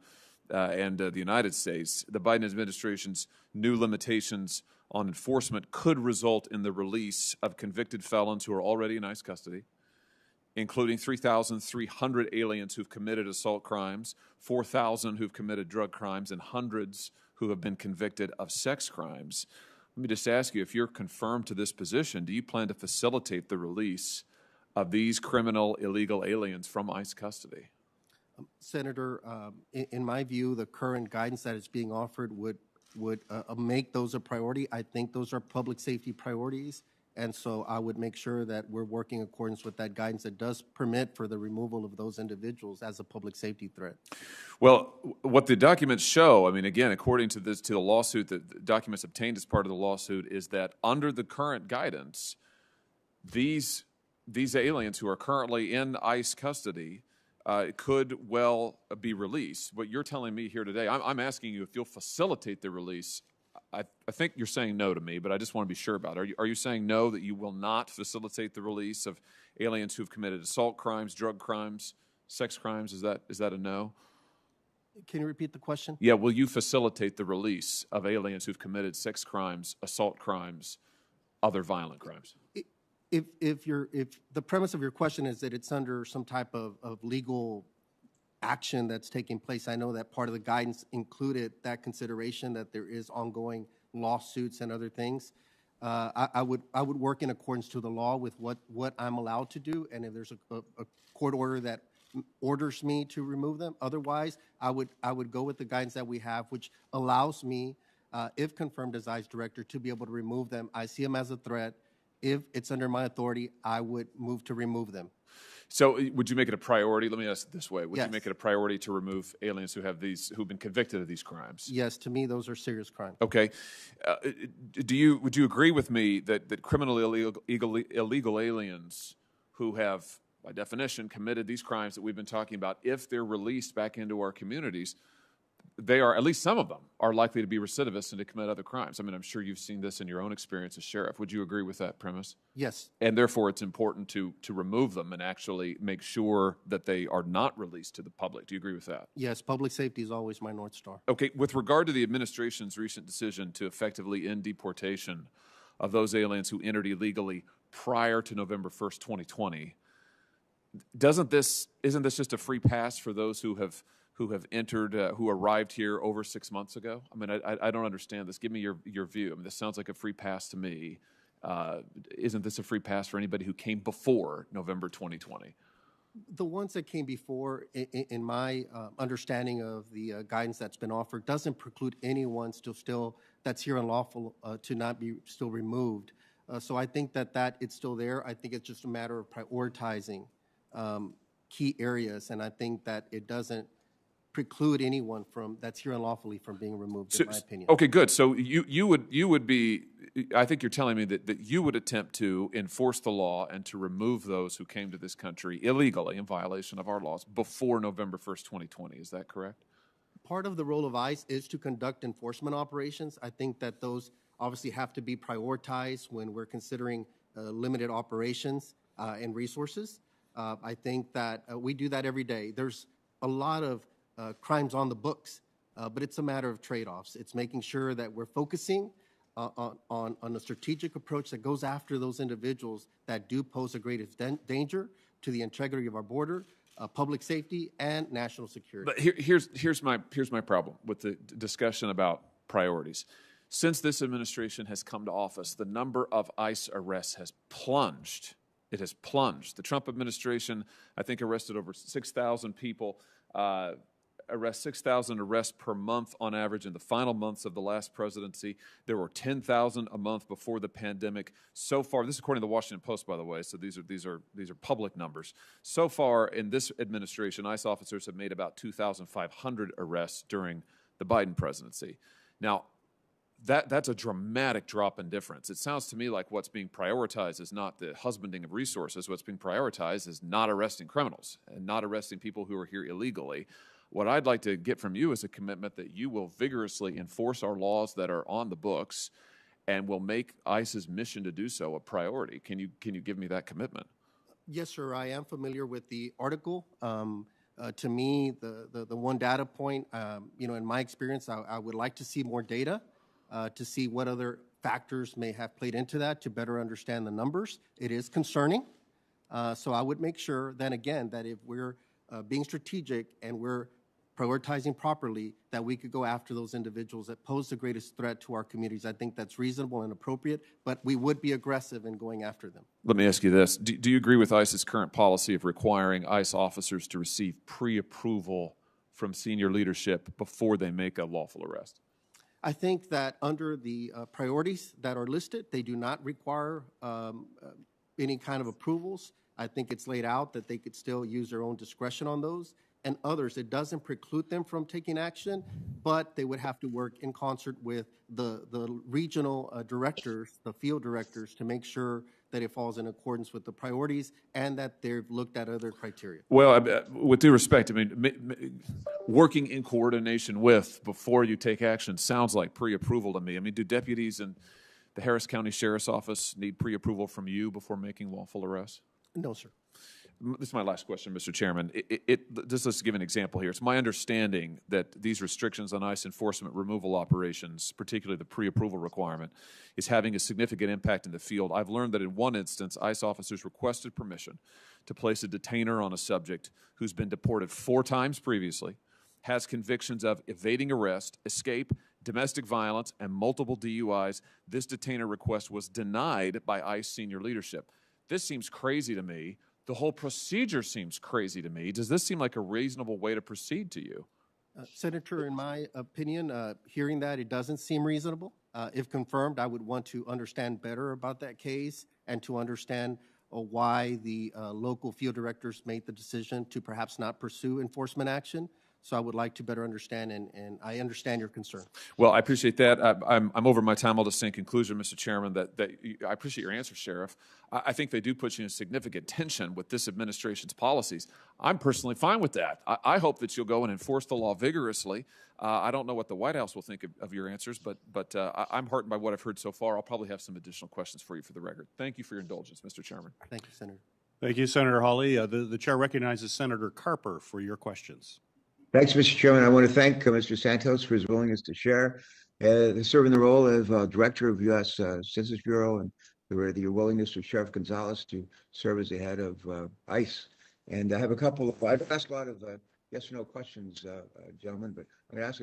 and the United States, the Biden administration's new limitations on enforcement could result in the release of convicted felons who are already in ICE custody, including 3,300 aliens who've committed assault crimes, 4,000 who've committed drug crimes, and hundreds who have been convicted of sex crimes. Let me just ask you, if you're confirmed to this position, do you plan to facilitate the release of these criminal illegal aliens from ICE custody? Senator, in my view, the current guidance that is being offered would make those a priority. I think those are public safety priorities, and so I would make sure that we're working in accordance with that guidance that does permit for the removal of those individuals as a public safety threat. Well, what the documents show, I mean, again, according to the lawsuit, the documents obtained as part of the lawsuit, is that under the current guidance, these aliens who are currently in ICE custody could well be released. What you're telling me here today, I'm asking you if you'll facilitate the release. I think you're saying no to me, but I just want to be sure about it. Are you saying no, that you will not facilitate the release of aliens who've committed assault crimes, drug crimes, sex crimes? Is that a no? Can you repeat the question? Yeah, will you facilitate the release of aliens who've committed sex crimes, assault crimes, other violent crimes? If the premise of your question is that it's under some type of legal action that's taking place, I know that part of the guidance included that consideration that there is ongoing lawsuits and other things. I would work in accordance to the law with what I'm allowed to do, and if there's a court order that orders me to remove them, otherwise I would go with the guidance that we have, which allows me, if confirmed as ICE director, to be able to remove them. I see them as a threat. If it's under my authority, I would move to remove them. So would you make it a priority? Let me ask it this way. Would Yes. you make it a priority to remove aliens who've been convicted of these crimes? Yes, to me, those are serious crimes. Okay. Would you agree with me that criminal illegal aliens who have, by definition, committed these crimes that we've been talking about, if they're released back into our communities, they are, at least some of them, are likely to be recidivists and to commit other crimes. I mean, I'm sure you've seen this in your own experience as sheriff. Would you agree with that premise? Yes. And therefore, it's important to remove them and actually make sure that they are not released to the public. Do you agree with that? Yes, public safety is always my North Star. Okay, with regard to the administration's recent decision to effectively end deportation of those aliens who entered illegally prior to November 1st, 2020, isn't this just a free pass for those who have entered, who arrived here over 6 months ago? I mean, I don't understand this. Give me your view. I mean, this sounds like a free pass to me. Isn't this a free pass for anybody who came before November 2020? The ones that came before, in my understanding of the guidance that's been offered, doesn't preclude anyone still that's here unlawful to not be still removed. So I think that it's still there. I think it's just a matter of prioritizing key areas, and I think that it doesn't preclude anyone that's here unlawfully from being removed, in my opinion. Okay, good. So you would be, I think you're telling me that you would attempt to enforce the law and to remove those who came to this country illegally in violation of our laws before November 1st, 2020. Is that correct? Part of the role of ICE is to conduct enforcement operations. I think that those obviously have to be prioritized when we're considering limited operations and resources. I think that we do that every day. There's a lot of crimes on the books, but it's a matter of trade-offs. It's making sure that we're focusing on a strategic approach that goes after those individuals that do pose the greatest danger to the integrity of our border, public safety, and national security. But here's my problem with the discussion about priorities. Since this administration has come to office, the number of ICE arrests has plunged. It has plunged. The Trump administration, I think, arrested over 6,000 people. 6,000 arrests per month on average in the final months of the last presidency. There were 10,000 a month before the pandemic. So far, this is according to the Washington Post, by the way, so these are public numbers. So far in this administration, ICE officers have made about 2,500 arrests during the Biden presidency. Now, that's a dramatic drop in difference. It sounds to me like what's being prioritized is not the husbanding of resources. What's being prioritized is not arresting criminals and not arresting people who are here illegally. What I'd like to get from you is a commitment that you will vigorously enforce our laws that are on the books and will make ICE's mission to do so a priority. Can you give me that commitment? Yes, sir. I am familiar with the article. To me, the one data point, in my experience, I would like to see more data to see what other factors may have played into that to better understand the numbers. It is concerning. So I would make sure, then again, that if we're being strategic and we're prioritizing properly, that we could go after those individuals that pose the greatest threat to our communities. I think that's reasonable and appropriate, but we would be aggressive in going after them. Let me ask you this. Do you agree with ICE's current policy of requiring ICE officers to receive pre-approval from senior leadership before they make a lawful arrest? I think that under the priorities that are listed, they do not require any kind of approvals. I think it's laid out that they could still use their own discretion on those. And others, it doesn't preclude them from taking action, but they would have to work in concert with the regional directors, the field directors, to make sure that it falls in accordance with the priorities and that they've looked at other criteria. Well, with due respect, I mean, working in coordination with before you take action sounds like pre-approval to me. I mean, do deputies in the Harris County Sheriff's Office need pre-approval from you before making lawful arrests? No, sir. This is my last question, Mr. Chairman. Just let's give an example here. It's my understanding that these restrictions on ICE enforcement removal operations, particularly the pre-approval requirement, is having a significant impact in the field. I've learned that in one instance, ICE officers requested permission to place a detainer on a subject who's been deported 4 times previously, has convictions of evading arrest, escape, domestic violence, and multiple DUIs. This detainer request was denied by ICE senior leadership. This seems crazy to me. The whole procedure seems crazy to me. Does this seem like a reasonable way to proceed to you? Senator, in my opinion, hearing that, it doesn't seem reasonable. If confirmed, I would want to understand better about that case and to understand why the local field directors made the decision to perhaps not pursue enforcement action. So I would like to better understand, and I understand your concern. Well, I appreciate that. I'm over my time. I'll just say in conclusion, Mr. Chairman, that I appreciate your answer, Sheriff. I think they do put you in significant tension with this administration's policies. I'm personally fine with that. I hope that you'll go and enforce the law vigorously. I don't know what the White House will think of your answers, but I'm heartened by what I've heard so far. I'll probably have some additional questions for you for the record. Thank you for your indulgence, Mr. Chairman. Thank you, Senator. Thank you, Senator Hawley. The chair recognizes Senator Carper for your questions. Thanks, Mr. Chairman. I want to thank Mr. Santos for his willingness to share, serving the role of Director of U.S. Census Bureau, and your willingness of Sheriff Gonzalez to serve as the head of ICE. And I have a couple of, I've asked a lot of yes or no questions, gentlemen, but I'm going to ask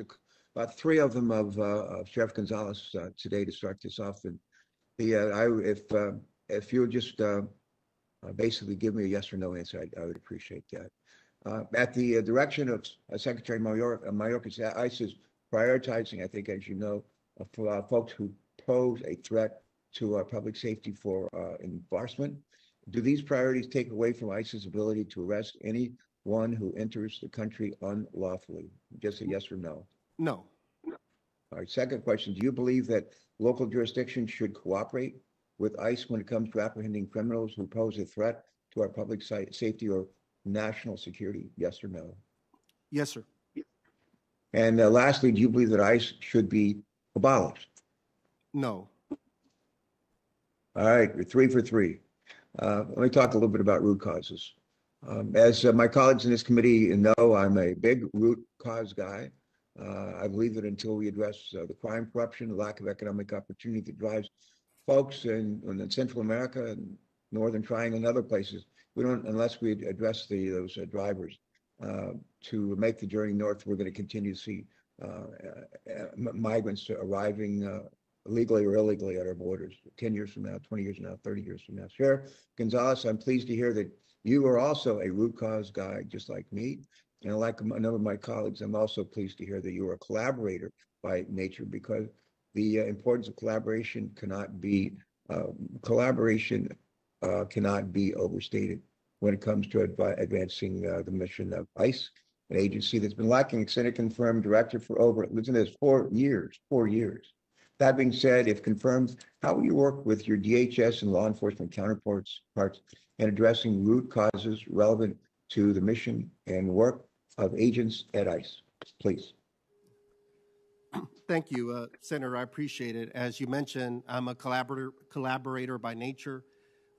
about three of them of Sheriff Gonzalez today to start this off. And if you'll just basically give me a yes or no answer, I would appreciate that. At the direction of Secretary Mayorkas, ICE is prioritizing, I think, as you know, for folks who pose a threat to our public safety for enforcement. Do these priorities take away from ICE's ability to arrest anyone who enters the country unlawfully? Just a yes or no. No. All right, second question, do you believe that local jurisdictions should cooperate with ICE when it comes to apprehending criminals who pose a threat to our public safety or national security? Yes or no? Yes, sir. And lastly, do you believe that ICE should be abolished? No. All right, you're 3 for 3. Let me talk a little bit about root causes. As my colleagues in this committee know, I'm a big root cause guy. I believe that until we address the crime, corruption, the lack of economic opportunity that drives folks in Central America and Northern Triangle and other places, we don't, unless we address those drivers to make the journey north, we're going to continue to see migrants arriving legally or illegally at our borders 10 years from now, 20 years from now, 30 years from now. Sheriff Gonzalez, I'm pleased to hear that you are also a root cause guy, just like me. And like a number of my colleagues, I'm also pleased to hear that you are a collaborator by nature, because the importance of collaboration cannot be overstated when it comes to advancing the mission of ICE, an agency that's been lacking a Senate-confirmed director for over, listen to this, 4 years. That being said, if confirmed, how will you work with your DHS and law enforcement counterparts in addressing root causes relevant to the mission and work of agents at ICE? Please. Thank you, Senator. I appreciate it. As you mentioned, I'm a collaborator by nature.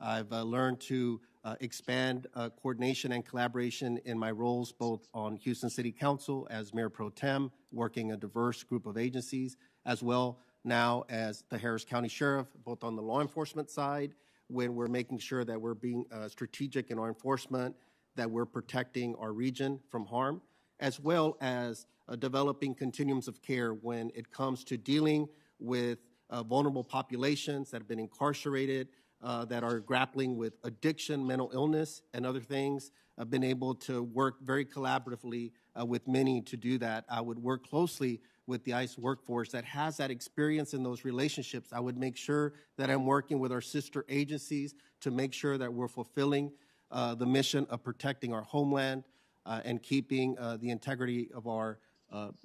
I've learned to expand coordination and collaboration in my roles both on Houston City Council as Mayor Pro Tem, working a diverse group of agencies, as well now as the Harris County Sheriff, both on the law enforcement side, when we're making sure that we're being strategic in our enforcement, that we're protecting our region from harm, as well as developing continuums of care when it comes to dealing with vulnerable populations that have been incarcerated, that are grappling with addiction, mental illness, and other things. I've been able to work very collaboratively with many to do that. I would work closely with the ICE workforce that has that experience in those relationships. I would make sure that I'm working with our sister agencies to make sure that we're fulfilling the mission of protecting our homeland and keeping the integrity of our,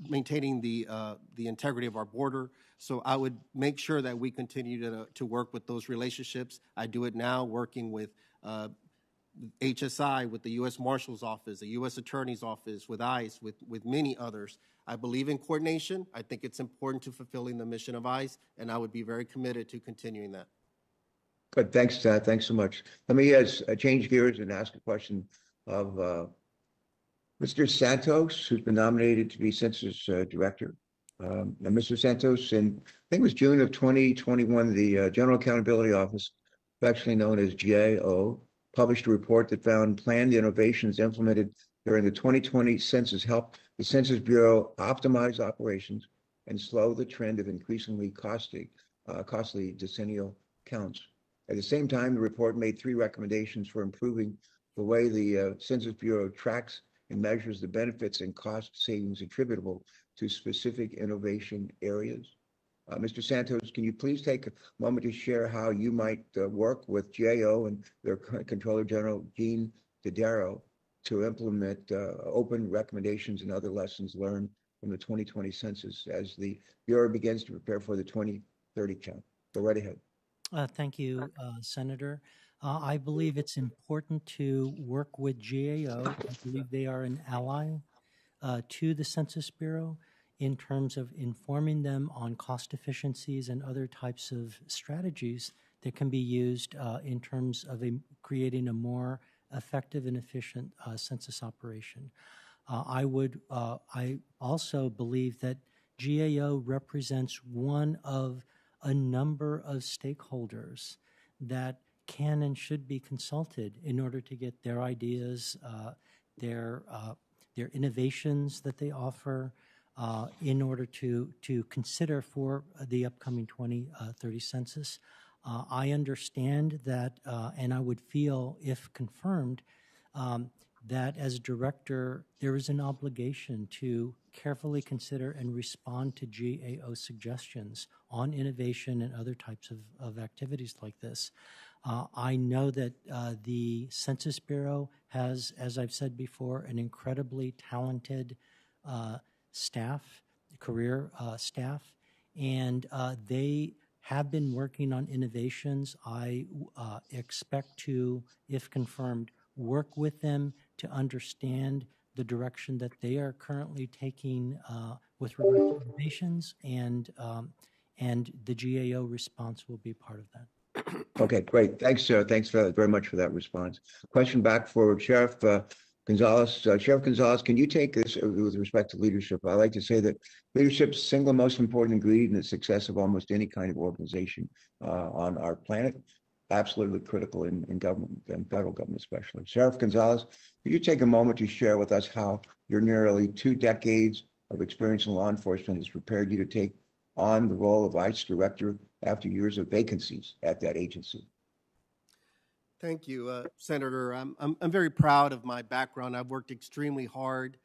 maintaining the integrity of our border. So I would make sure that we continue to work with those relationships. I do it now working with HSI, with the U.S. Marshal's Office, the U.S. Attorney's Office, with ICE, with many others. I believe in coordination. I think it's important to fulfilling the mission of ICE, and I would be very committed to continuing that. Good, thanks, thanks so much. Let me change gears and ask a question of Mr. Santos, who's been nominated to be Census Director. Now, Mr. Santos, in I think it was June of 2021, the General Accountability Office, affectionately known as GAO, published a report that found planned innovations implemented during the 2020 census helped the Census Bureau optimize operations and slow the trend of increasingly costly decennial counts. At the same time, the report made 3 recommendations for improving the way the Census Bureau tracks and measures the benefits and cost savings attributable to specific innovation areas. Mr. Santos, can you please take a moment to share how you might work with GAO and their Controller General, Gene Dodaro, to implement open recommendations and other lessons learned from the 2020 census as the Bureau begins to prepare for the 2030 count. Go right ahead. Thank you, Senator. I believe it's important to work with GAO. I believe they are an ally to the Census Bureau in terms of informing them on cost efficiencies and other types of strategies that can be used in terms of creating a more effective and efficient census operation. I also believe that GAO represents one of a number of stakeholders that can and should be consulted in order to get their ideas, their innovations that they offer in order to consider for the upcoming 2030 census. I understand that, and I would feel, if confirmed, that as director, there is an obligation to carefully consider and respond to GAO suggestions on innovation and other types of activities like this. I know that the Census Bureau has, as I've said before, an incredibly talented staff, career staff, and they have been working on innovations. I expect to, if confirmed, work with them to understand the direction that they are currently taking with regard to innovations, and the GAO response will be part of that. Okay, great. Thanks, thanks very much for that response. Question back for Sheriff Gonzalez. Sheriff Gonzalez, can you take this with respect to leadership? I like to say that leadership's single most important ingredient in the success of almost any kind of organization on our planet. Absolutely critical in government and federal government especially. Sheriff Gonzalez, could you take a moment to share with us how your nearly 2 decades of experience in law enforcement has prepared you to take on the role of ICE director after years of vacancies at that agency? Thank you, Senator. I'm very proud of my background. I've worked extremely hard.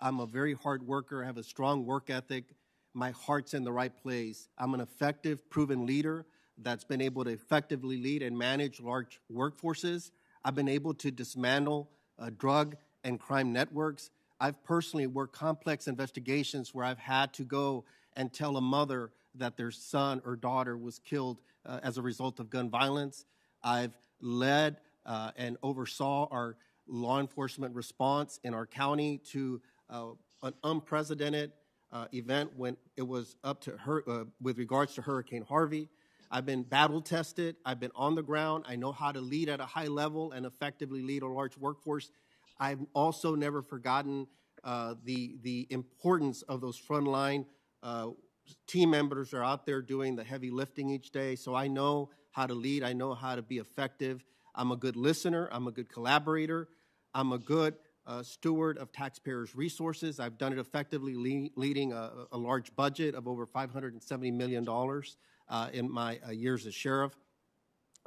I'm a very hard worker. I have a strong work ethic. My heart's in the right place. I'm an effective, proven leader that's been able to effectively lead and manage large workforces. I've been able to dismantle drug and crime networks. I've personally worked complex investigations where I've had to go and tell a mother that their son or daughter was killed as a result of gun violence. I've led and oversaw our law enforcement response in our county to an unprecedented event when it was up to her with regards to Hurricane Harvey. I've been battle tested. I've been on the ground. I know how to lead at a high level and effectively lead a large workforce. I've also never forgotten the importance of those frontline team members who are out there doing the heavy lifting each day. So I know how to lead. I know how to be effective. I'm a good listener. I'm a good collaborator. I'm a good steward of taxpayers' resources. I've done it effectively leading a large budget of over $570 million in my years as sheriff,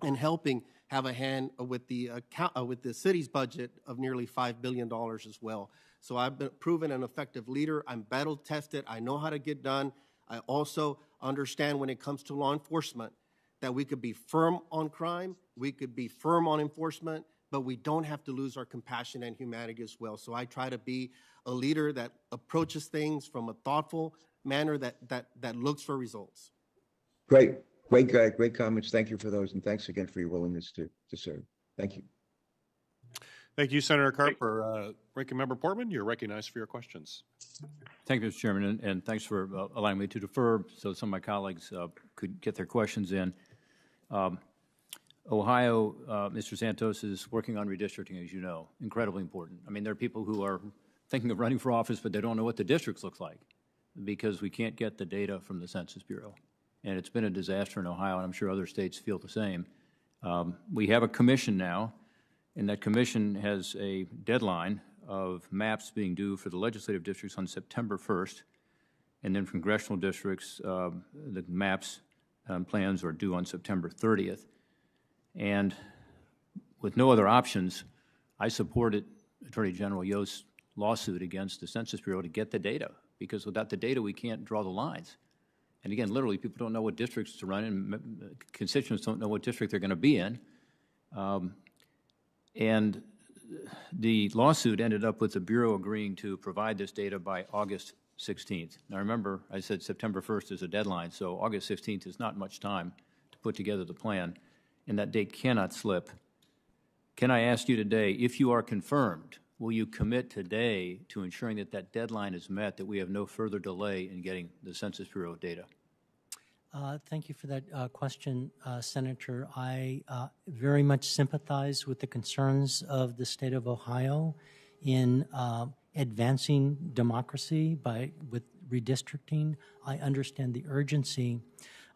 and helping have a hand with the city's budget of nearly $5 billion as well. So I've been proven an effective leader. I'm battle tested. I know how to get done. I also understand when it comes to law enforcement that we could be firm on crime, we could be firm on enforcement, but we don't have to lose our compassion and humanity as well. So I try to be a leader that approaches things from a thoughtful manner that looks for results. Great comments. Thank you for those, and thanks again for your willingness to serve. Thank you. Thank you, Senator Carper. Ranking Member Portman, you're recognized for your questions. Thank you, Mr. Chairman, and thanks for allowing me to defer so some of my colleagues could get their questions in. Ohio, Mr. Santos is working on redistricting, as you know, incredibly important. I mean, there are people who are thinking of running for office, but they don't know what the districts look like because we can't get the data from the Census Bureau. And it's been a disaster in Ohio, and I'm sure other states feel the same. We have a commission now, and that commission has a deadline of maps being due for the legislative districts on September 1st, and then for congressional districts, the maps plans are due on September 30th. And with no other options, I supported Attorney General Yost's lawsuit against the Census Bureau to get the data, because without the data, we can't draw the lines. And again, literally, people don't know what districts to run in. Constituents don't know what district they're going to be in. And the lawsuit ended up with the Bureau agreeing to provide this data by August 16th. Now remember, I said September 1st is a deadline, so August 16th is not much time to put together the plan, and that date cannot slip. Can I ask you today, if you are confirmed, will you commit today to ensuring that that deadline is met, that we have no further delay in getting the Census Bureau data? Thank you for that question, Senator. I very much sympathize with the concerns of the state of Ohio in advancing democracy with redistricting. I understand the urgency.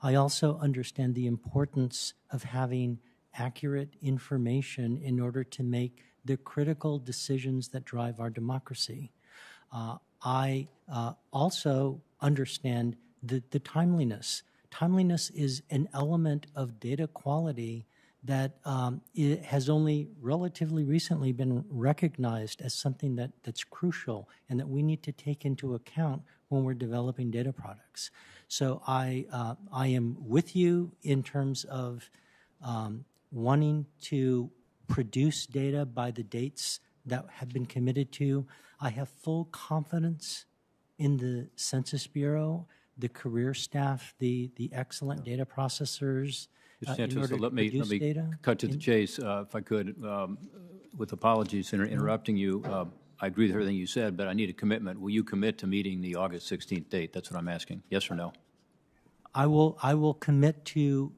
I also understand the importance of having accurate information in order to make the critical decisions that drive our democracy. I also understand the timeliness. Timeliness is an element of data quality that it has only relatively recently been recognized as something that's crucial and that we need to take into account when we're developing data products. So I am with you in terms of wanting to produce data by the dates that have been committed to. I have full confidence in the Census Bureau, the career staff, the excellent data processors. Mr. Santos, so let me cut to the chase, if I could, with apologies for interrupting you. I agree with everything you said, but I need a commitment. Will you commit to meeting the August 16th date? That's what I'm asking. Yes or no? I will commit to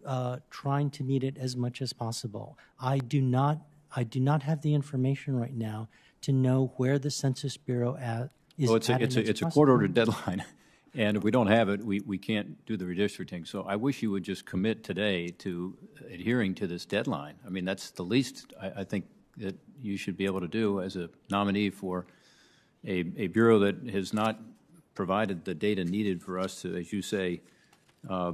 trying to meet it as much as possible. I do not have the information right now to know where the Census Bureau is. Well, it's a court-ordered deadline. And if we don't have it, we can't do the redistricting. So I wish you would just commit today to adhering to this deadline. I mean, that's the least I think that you should be able to do as a nominee for a bureau that has not provided the data needed for us to, as you say,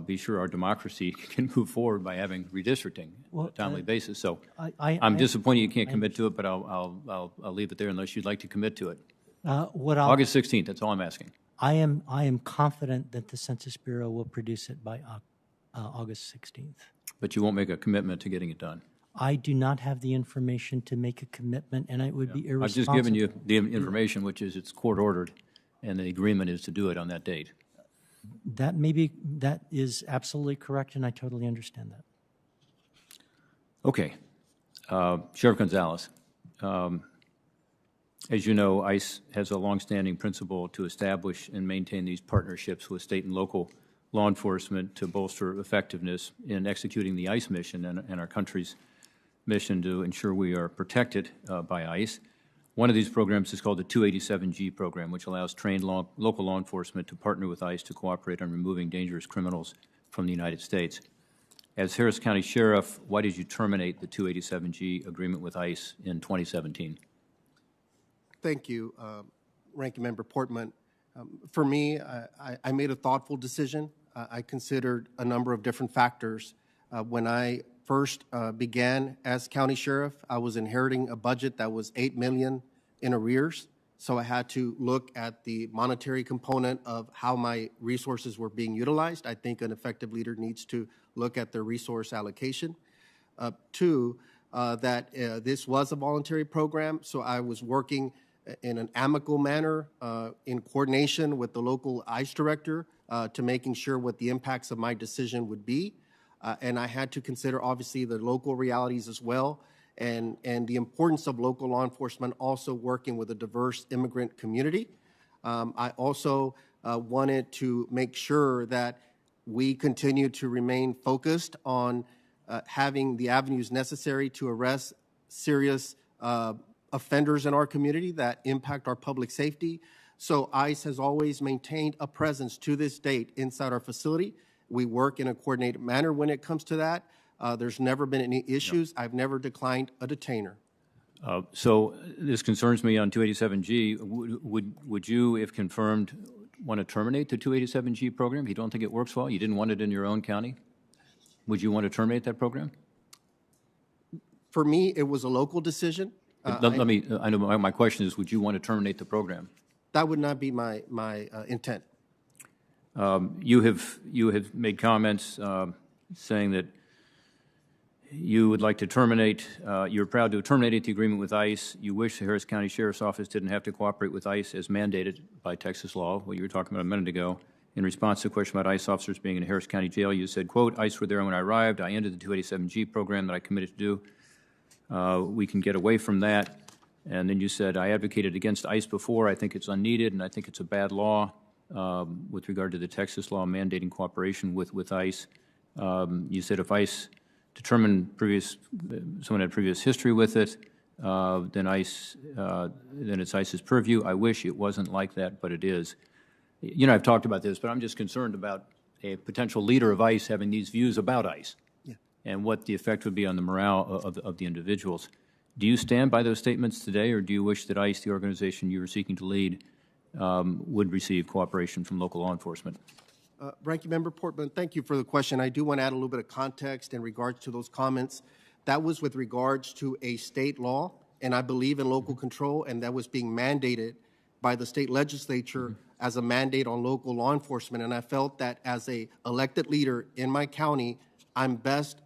be sure our democracy can move forward by having redistricting on a timely basis. So I'm disappointed you can't commit to it, but I'll leave it there unless you'd like to commit to it. August 16th, that's all I'm asking. I am confident that the Census Bureau will produce it by August 16th. But you won't make a commitment to getting it done? I do not have the information to make a commitment, and it would be irresponsible. I've just given you the information, which is it's court-ordered, and the agreement is to do it on that date. That is absolutely correct, and I totally understand that. Okay. Sheriff Gonzalez. As you know, ICE has a longstanding principle to establish and maintain these partnerships with state and local law enforcement to bolster effectiveness in executing the ICE mission and our country's mission to ensure we are protected by ICE. One of these programs is called the 287G program, which allows trained local law enforcement to partner with ICE to cooperate on removing dangerous criminals from the United States. As Harris County Sheriff, why did you terminate the 287G agreement with ICE in 2017? Thank you, Ranking Member Portman. For me, I made a thoughtful decision. I considered a number of different factors. When I first began as county sheriff, I was inheriting a budget that was $8 million in arrears. So I had to look at the monetary component of how my resources were being utilized. I think an effective leader needs to look at their resource allocation. Two, that this was a voluntary program, so I was working in an amicable manner in coordination with the local ICE director to making sure what the impacts of my decision would be. And I had to consider, obviously, the local realities as well and the importance of local law enforcement also working with a diverse immigrant community. I also wanted to make sure that we continue to remain focused on having the avenues necessary to arrest serious offenders in our community that impact our public safety. So ICE has always maintained a presence to this date inside our facility. We work in a coordinated manner when it comes to that. There's never been any issues. I've never declined a detainer. So this concerns me on 287G. Would you, if confirmed, want to terminate the 287G program? You don't think it works well? You didn't want it in your own county? Would you want to terminate that program? For me, it was a local decision. I know my question is, would you want to terminate the program? That would not be my intent. You have made comments saying that You would like to terminate, you're proud to have terminated the agreement with ICE. You wish the Harris County Sheriff's Office didn't have to cooperate with ICE as mandated by Texas law, what you were talking about a minute ago. In response to a question about ICE officers being in a Harris County jail, you said, quote, ICE were there when I arrived. I ended the 287G program that I committed to do. We can get away from that. And then you said, I advocated against ICE before. I think it's unneeded, and I think it's a bad law with regard to the Texas law mandating cooperation with ICE. You said if ICE determined someone had previous history with it, then it's ICE's purview. I wish it wasn't like that, but it is. You know, I've talked about this, but I'm just concerned about a potential leader of ICE having these views about ICE and what the effect would be on the morale of the individuals. Do you stand by those statements today, or do you wish that ICE, the organization you are seeking to lead, would receive cooperation from local law enforcement? Ranking Member Portman, thank you for the question. I do want to add a little bit of context in regards to those comments. That was with regards to a state law, and I believe in local control, and that was being mandated by the state legislature as a mandate on local law enforcement. And I felt that as a elected leader in my county, I best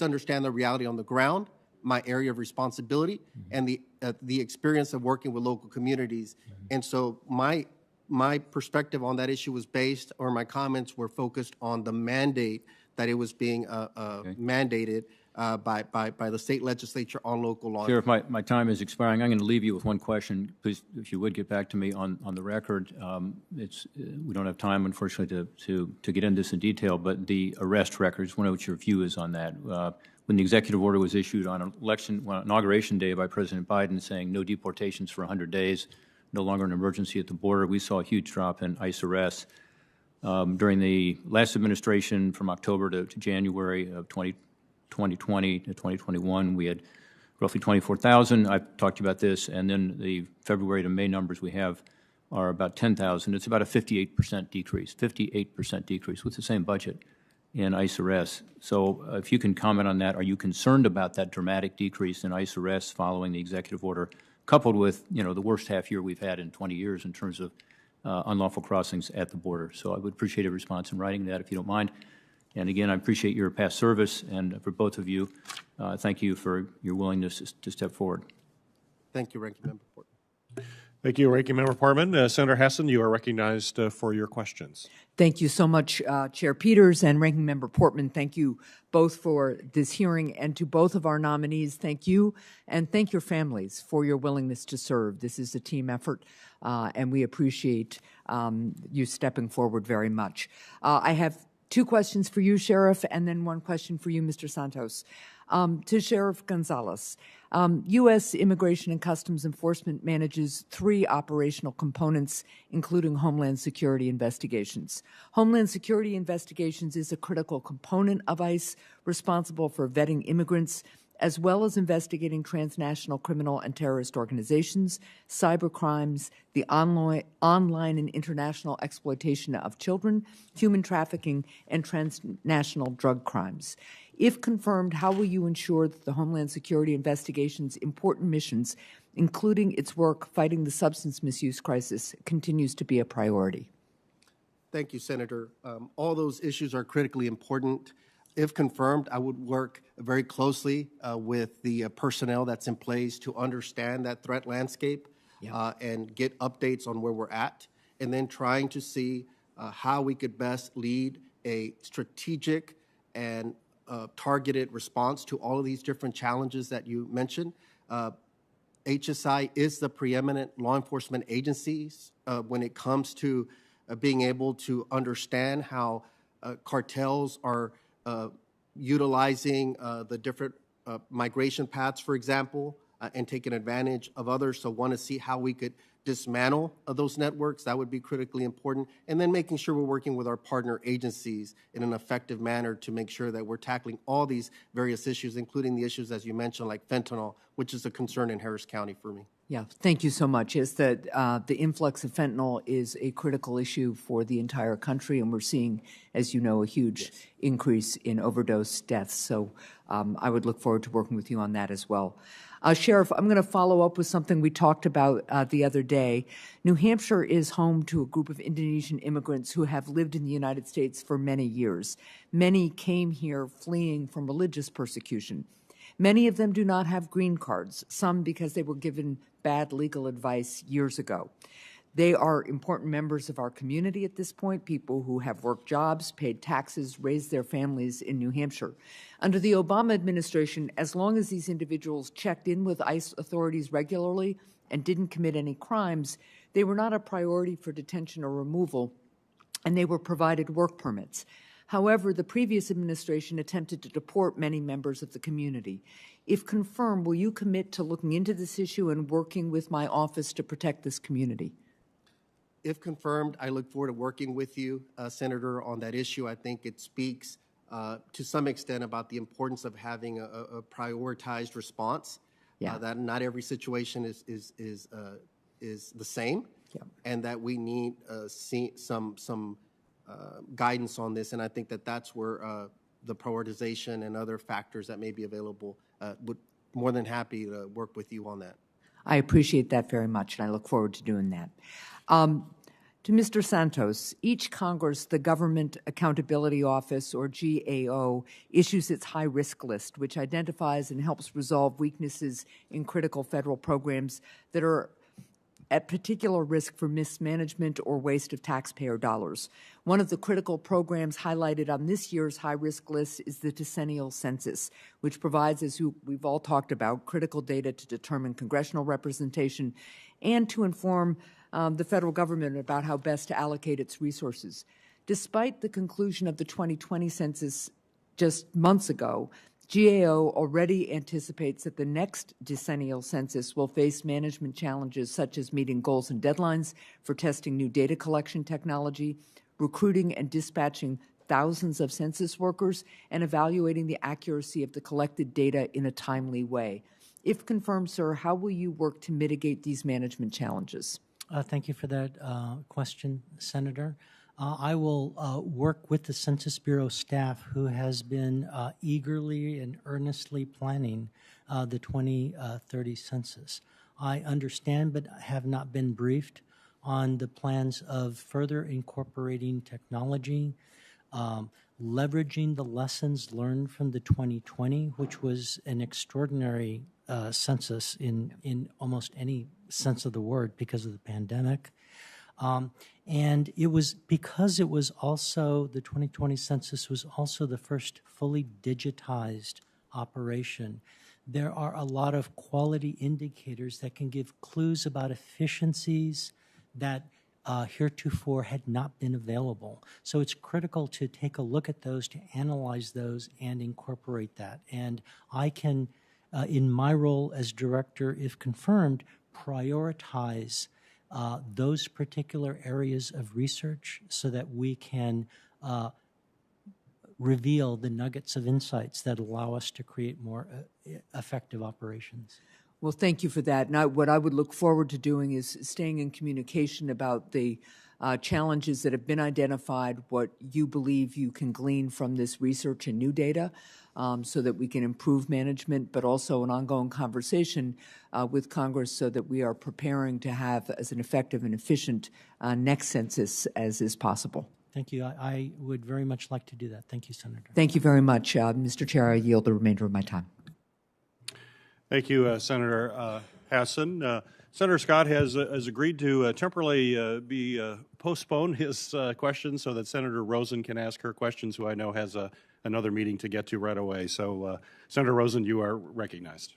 understand the reality on the ground, my area of responsibility, and the experience of working with local communities. And so my perspective on that issue was based, or my comments were focused on the mandate that it was being mandated by the state legislature on local law. Sheriff, my time is expiring. I'm going to leave you with one question. Please, if you would get back to me on the record. We don't have time, unfortunately, to get into this in detail, but the arrest records, want to know what your view is on that. When the executive order was issued on inauguration day by President Biden saying no deportations for 100 days, no longer an emergency at the border, we saw a huge drop in ICE arrests. During the last administration, from October to January of 2020 to 2021, we had roughly 24,000. I've talked to you about this, and then the February to May numbers we have are about 10,000. It's about a 58% decrease with the same budget in ICE arrests. So if you can comment on that, are you concerned about that dramatic decrease in ICE arrests following the executive order, coupled with, you know, the worst half year we've had in 20 years in terms of unlawful crossings at the border? So I would appreciate a response in writing to that if you don't mind. And again, I appreciate your past service, and for both of you, thank you for your willingness to step forward. Thank you, Ranking Member Portman. Thank you, Ranking Member Portman. Senator Hassan, you are recognized for your questions. Thank you so much, Chair Peters and Ranking Member Portman. Thank you both for this hearing, and to both of our nominees, thank you, and thank your families for your willingness to serve. This is a team effort, and we appreciate you stepping forward very much. I have two questions for you, Sheriff, and then one question for you, Mr. Santos. To Sheriff Gonzalez, U.S. Immigration and Customs Enforcement manages three operational components, including Homeland Security investigations. Homeland Security investigations is a critical component of ICE, responsible for vetting immigrants, as well as investigating transnational criminal and terrorist organizations, cyber crimes, the online and international exploitation of children, human trafficking, and transnational drug crimes. If confirmed, how will you ensure that the Homeland Security investigation's important missions, including its work fighting the substance misuse crisis, continues to be a priority? Thank you, Senator. All those issues are critically important. If confirmed, I would work very closely with the personnel that's in place to understand that threat landscape and get updates on where we're at, and then trying to see how we could best lead a strategic and targeted response to all of these different challenges that you mentioned. HSI is the preeminent law enforcement agencies when it comes to being able to understand how cartels are utilizing the different migration paths, for example, and taking advantage of others. So want to see how we could dismantle those networks. That would be critically important. And then making sure we're working with our partner agencies in an effective manner to make sure that we're tackling all these various issues, including the issues, as you mentioned, like fentanyl, which is a concern in Harris County for me. Yeah, thank you so much. Yes, the influx of fentanyl is a critical issue for the entire country, and we're seeing, as you know, a huge increase in overdose deaths. So I would look forward to working with you on that as well. Sheriff, I'm going to follow up with something we talked about the other day. New Hampshire is home to a group of Indonesian immigrants who have lived in the United States for many years. Many came here fleeing from religious persecution. Many of them do not have green cards, some because they were given bad legal advice years ago. They are important members of our community at this point, people who have worked jobs, paid taxes, raised their families in New Hampshire. Under the Obama administration, as long as these individuals checked in with ICE authorities regularly and didn't commit any crimes, they were not a priority for detention or removal, and they were provided work permits. However, the previous administration attempted to deport many members of the community. If confirmed, will you commit to looking into this issue and working with my office to protect this community? If confirmed, I look forward to working with you, Senator, on that issue. I think it speaks to some extent about the importance of having a prioritized response. Yeah. That not every situation is the same, Yeah. and that we need some guidance on this. And I think that that's where the prioritization and other factors that may be available would more than happy to work with you on that. I appreciate that very much, and I look forward to doing that. To Mr. Santos, each Congress, the Government Accountability Office, or GAO, issues its high-risk list, which identifies and helps resolve weaknesses in critical federal programs that are at particular risk for mismanagement or waste of taxpayer dollars. One of the critical programs highlighted on this year's high-risk list is the decennial census, which provides, as we've all talked about, critical data to determine congressional representation and to inform the federal government about how best to allocate its resources. Despite the conclusion of the 2020 census just months ago, GAO already anticipates that the next decennial census will face management challenges such as meeting goals and deadlines for testing new data collection technology, recruiting and dispatching thousands of census workers, and evaluating the accuracy of the collected data in a timely way. If confirmed, sir, how will you work to mitigate these management challenges? Thank you for that question, Senator. I will work with the Census Bureau staff who has been eagerly and earnestly planning the 2030 census. I understand but have not been briefed on the plans of further incorporating technology, leveraging the lessons learned from the 2020, which was an extraordinary census in almost any sense of the word because of the pandemic. And it was because it was also, the 2020 census was also the first fully digitized operation. There are a lot of quality indicators that can give clues about efficiencies that heretofore had not been available. So it's critical to take a look at those, to analyze those, and incorporate that. And I can, in my role as director, if confirmed, prioritize those particular areas of research so that we can reveal the nuggets of insights that allow us to create more effective operations. Well, thank you for that. Now, what I would look forward to doing is staying in communication about the challenges that have been identified, what you believe you can glean from this research and new data, so that we can improve management, but also an ongoing conversation with Congress so that we are preparing to have as an effective and efficient next census as is possible. Thank you. I would very much like to do that. Thank you, Senator. Thank you very much. Mr. Chair, I yield the remainder of my time. Thank you, Senator Hassan. Senator Scott has agreed to temporarily postpone his questions so that Senator Rosen can ask her questions, who I know has another meeting to get to right away. So, Senator Rosen, you are recognized.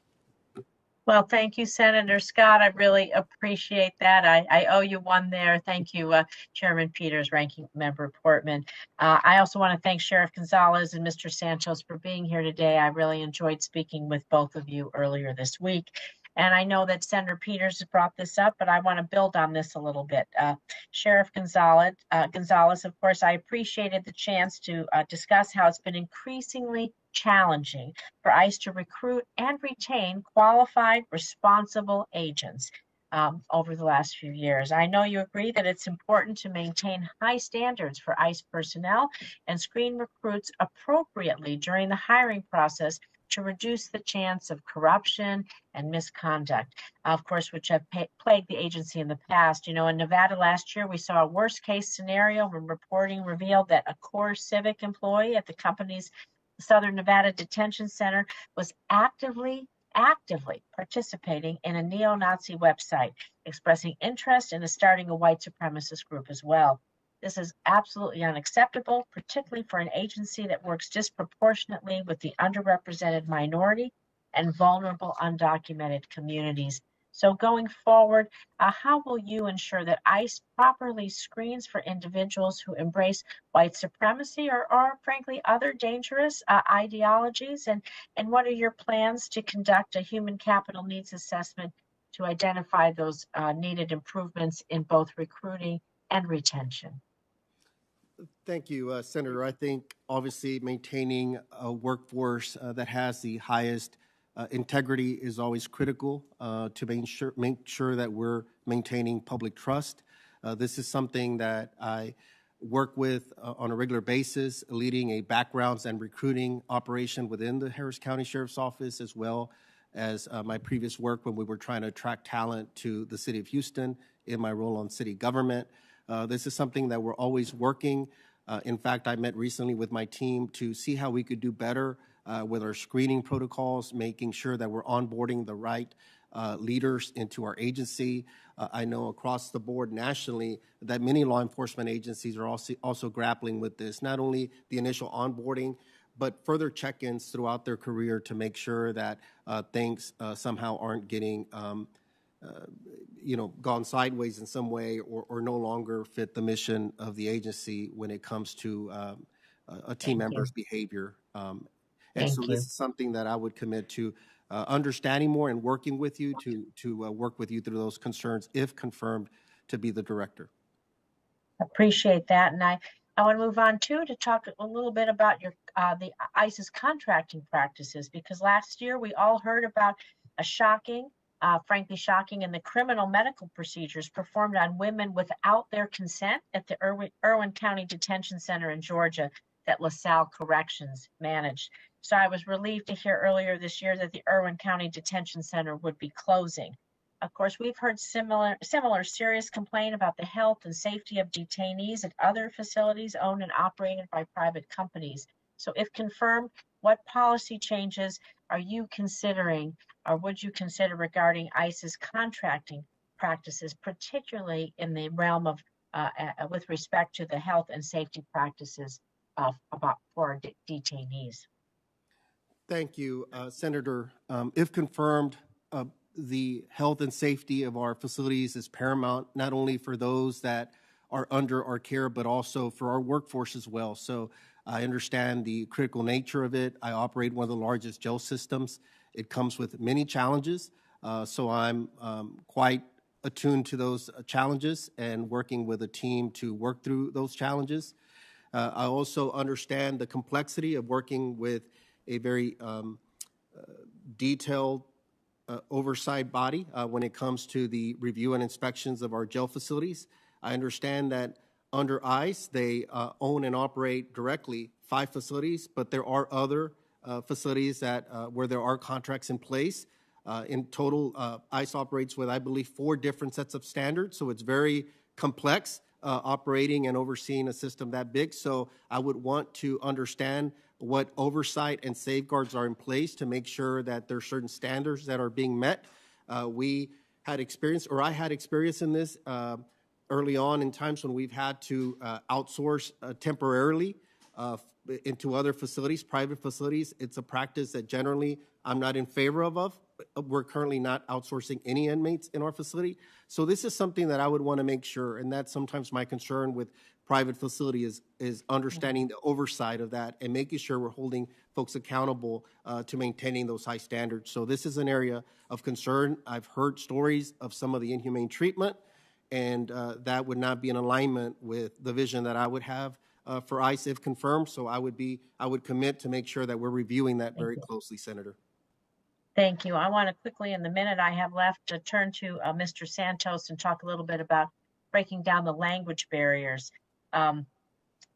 Well, thank you, Senator Scott. I really appreciate that. I owe you one there. Thank you, Chairman Peters, Ranking Member Portman. I also want to thank Sheriff Gonzalez and Mr. Santos for being here today. I really enjoyed speaking with both of you earlier this week. And I know that Senator Peters has brought this up, but I want to build on this a little bit. Sheriff Gonzalez, of course, I appreciated the chance to discuss how it's been increasingly challenging for ICE to recruit and retain qualified, responsible agents over the last few years. I know you agree that it's important to maintain high standards for ICE personnel and screen recruits appropriately during the hiring process to reduce the chance of corruption and misconduct, of course, which have plagued the agency in the past. In Nevada last year, we saw a worst case scenario when reporting revealed that a core civic employee at the company's Southern Nevada Detention Center was actively participating in a neo-Nazi website, expressing interest in starting a white supremacist group as well. This is absolutely unacceptable, particularly for an agency that works disproportionately with the underrepresented minority and vulnerable undocumented communities. So going forward, how will you ensure that ICE properly screens for individuals who embrace white supremacy or frankly, other dangerous ideologies? And what are your plans to conduct a human capital needs assessment to identify those needed improvements in both recruiting and retention? Thank you, Senator. I think obviously maintaining a workforce that has the highest integrity is always critical to make sure that we're maintaining public trust. This is something that I work with on a regular basis, leading a backgrounds and recruiting operation within the Harris County Sheriff's Office, as well as my previous work when we were trying to attract talent to the city of Houston in my role on city government. This is something that we're always working. In fact, I met recently with my team to see how we could do better with our screening protocols, making sure that we're onboarding the right leaders into our agency. I know across the board nationally that many law enforcement agencies are also grappling with this, not only the initial onboarding, but further check-ins throughout their career to make sure that things somehow aren't getting gone sideways in some way or no longer fit the mission of the agency when it comes to a team member's behavior. And so this is something that I would commit to understanding more and working with you to work with you through those concerns if confirmed to be the director. Appreciate that. And I want to move on too to talk a little bit about your the ICE's contracting practices, because last year we all heard about a frankly shocking, and the criminal medical procedures performed on women without their consent at the Irwin County Detention Center in Georgia that LaSalle Corrections managed. So I was relieved to hear earlier this year that the Irwin County Detention Center would be closing. Of course, we've heard similar serious complaint about the health and safety of detainees at other facilities owned and operated by private companies. So if confirmed, what policy changes are you considering, or would you consider regarding ICE's contracting practices, particularly in the realm of with respect to the health and safety practices for detainees? Thank you, Senator. If confirmed, the health and safety of our facilities is paramount, not only for those that are under our care, but also for our workforce as well. So I understand the critical nature of it. I operate one of the largest jail systems. It comes with many challenges, so I'm quite attuned to those challenges and working with a team to work through those challenges. I also understand the complexity of working with a very detailed oversight body when it comes to the review and inspections of our jail facilities. I understand that under ICE, they own and operate directly 5 facilities, but there are other facilities that where there are contracts in place. In total, ICE operates with, I believe, 4 different sets of standards, so it's very complex operating and overseeing a system that big. So I would want to understand what oversight and safeguards are in place to make sure that there are certain standards that are being met. We had experience, or I had experience in this early on in times when we've had to outsource temporarily into other facilities, private facilities. It's a practice that generally I'm not in favor of. We're currently not outsourcing any inmates in our facility. So this is something that I would want to make sure, and that's sometimes my concern with private facility is understanding the oversight of that and making sure we're holding folks accountable to maintaining those high standards. So this is an area of concern. I've heard stories of some of the inhumane treatment, and that would not be in alignment with the vision that I would have for ICE if confirmed. So I would commit to make sure that we're reviewing that very closely, Senator. Thank you. I want to quickly, in the minute I have left, to turn to Mr. Santos and talk a little bit about breaking down the language barriers.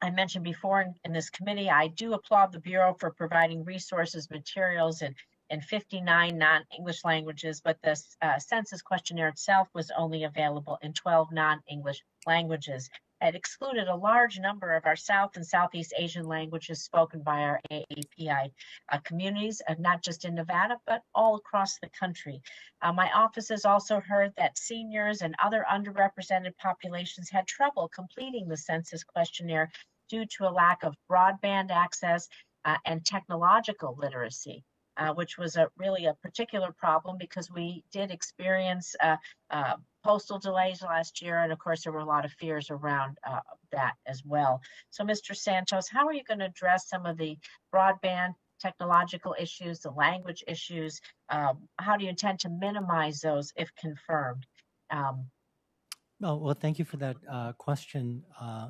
I mentioned before in this committee, I do applaud the Bureau for providing resources, materials, in 59 non-English languages, but the census questionnaire itself was only available in 12 non-English languages. It excluded a large number of our South and Southeast Asian languages spoken by our AAPI communities, not just in Nevada, but all across the country. My office has also heard that seniors and other underrepresented populations had trouble completing the census questionnaire due to a lack of broadband access and technological literacy. Which was really a particular problem because we did experience postal delays last year. And of course, there were a lot of fears around that as well. So Mr. Santos, how are you going to address some of the broadband technological issues, the language issues? How do you intend to minimize those if confirmed? Well, thank you for that question,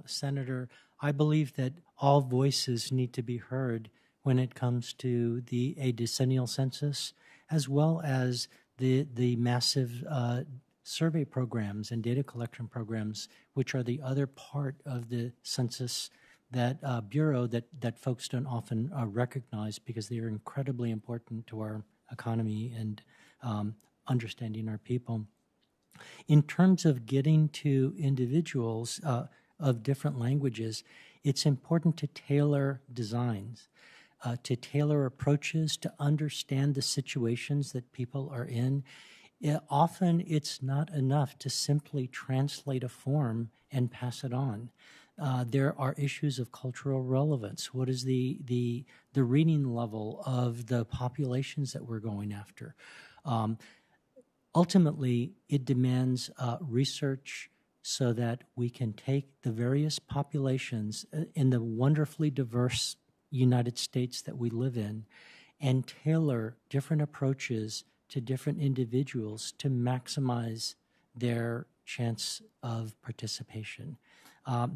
Senator. I believe that all voices need to be heard when it comes to a decennial census, as well as the massive survey programs and data collection programs, which are the other part of the census that Bureau that folks don't often recognize because they are incredibly important to our economy and understanding our people. In terms of getting to individuals of different languages, it's important to tailor designs. To tailor approaches, to understand the situations that people are in. Often it's not enough to simply translate a form and pass it on. There are issues of cultural relevance. What is the reading level of the populations that we're going after? Ultimately, it demands research so that we can take the various populations in the wonderfully diverse United States that we live in and tailor different approaches to different individuals to maximize their chance of participation.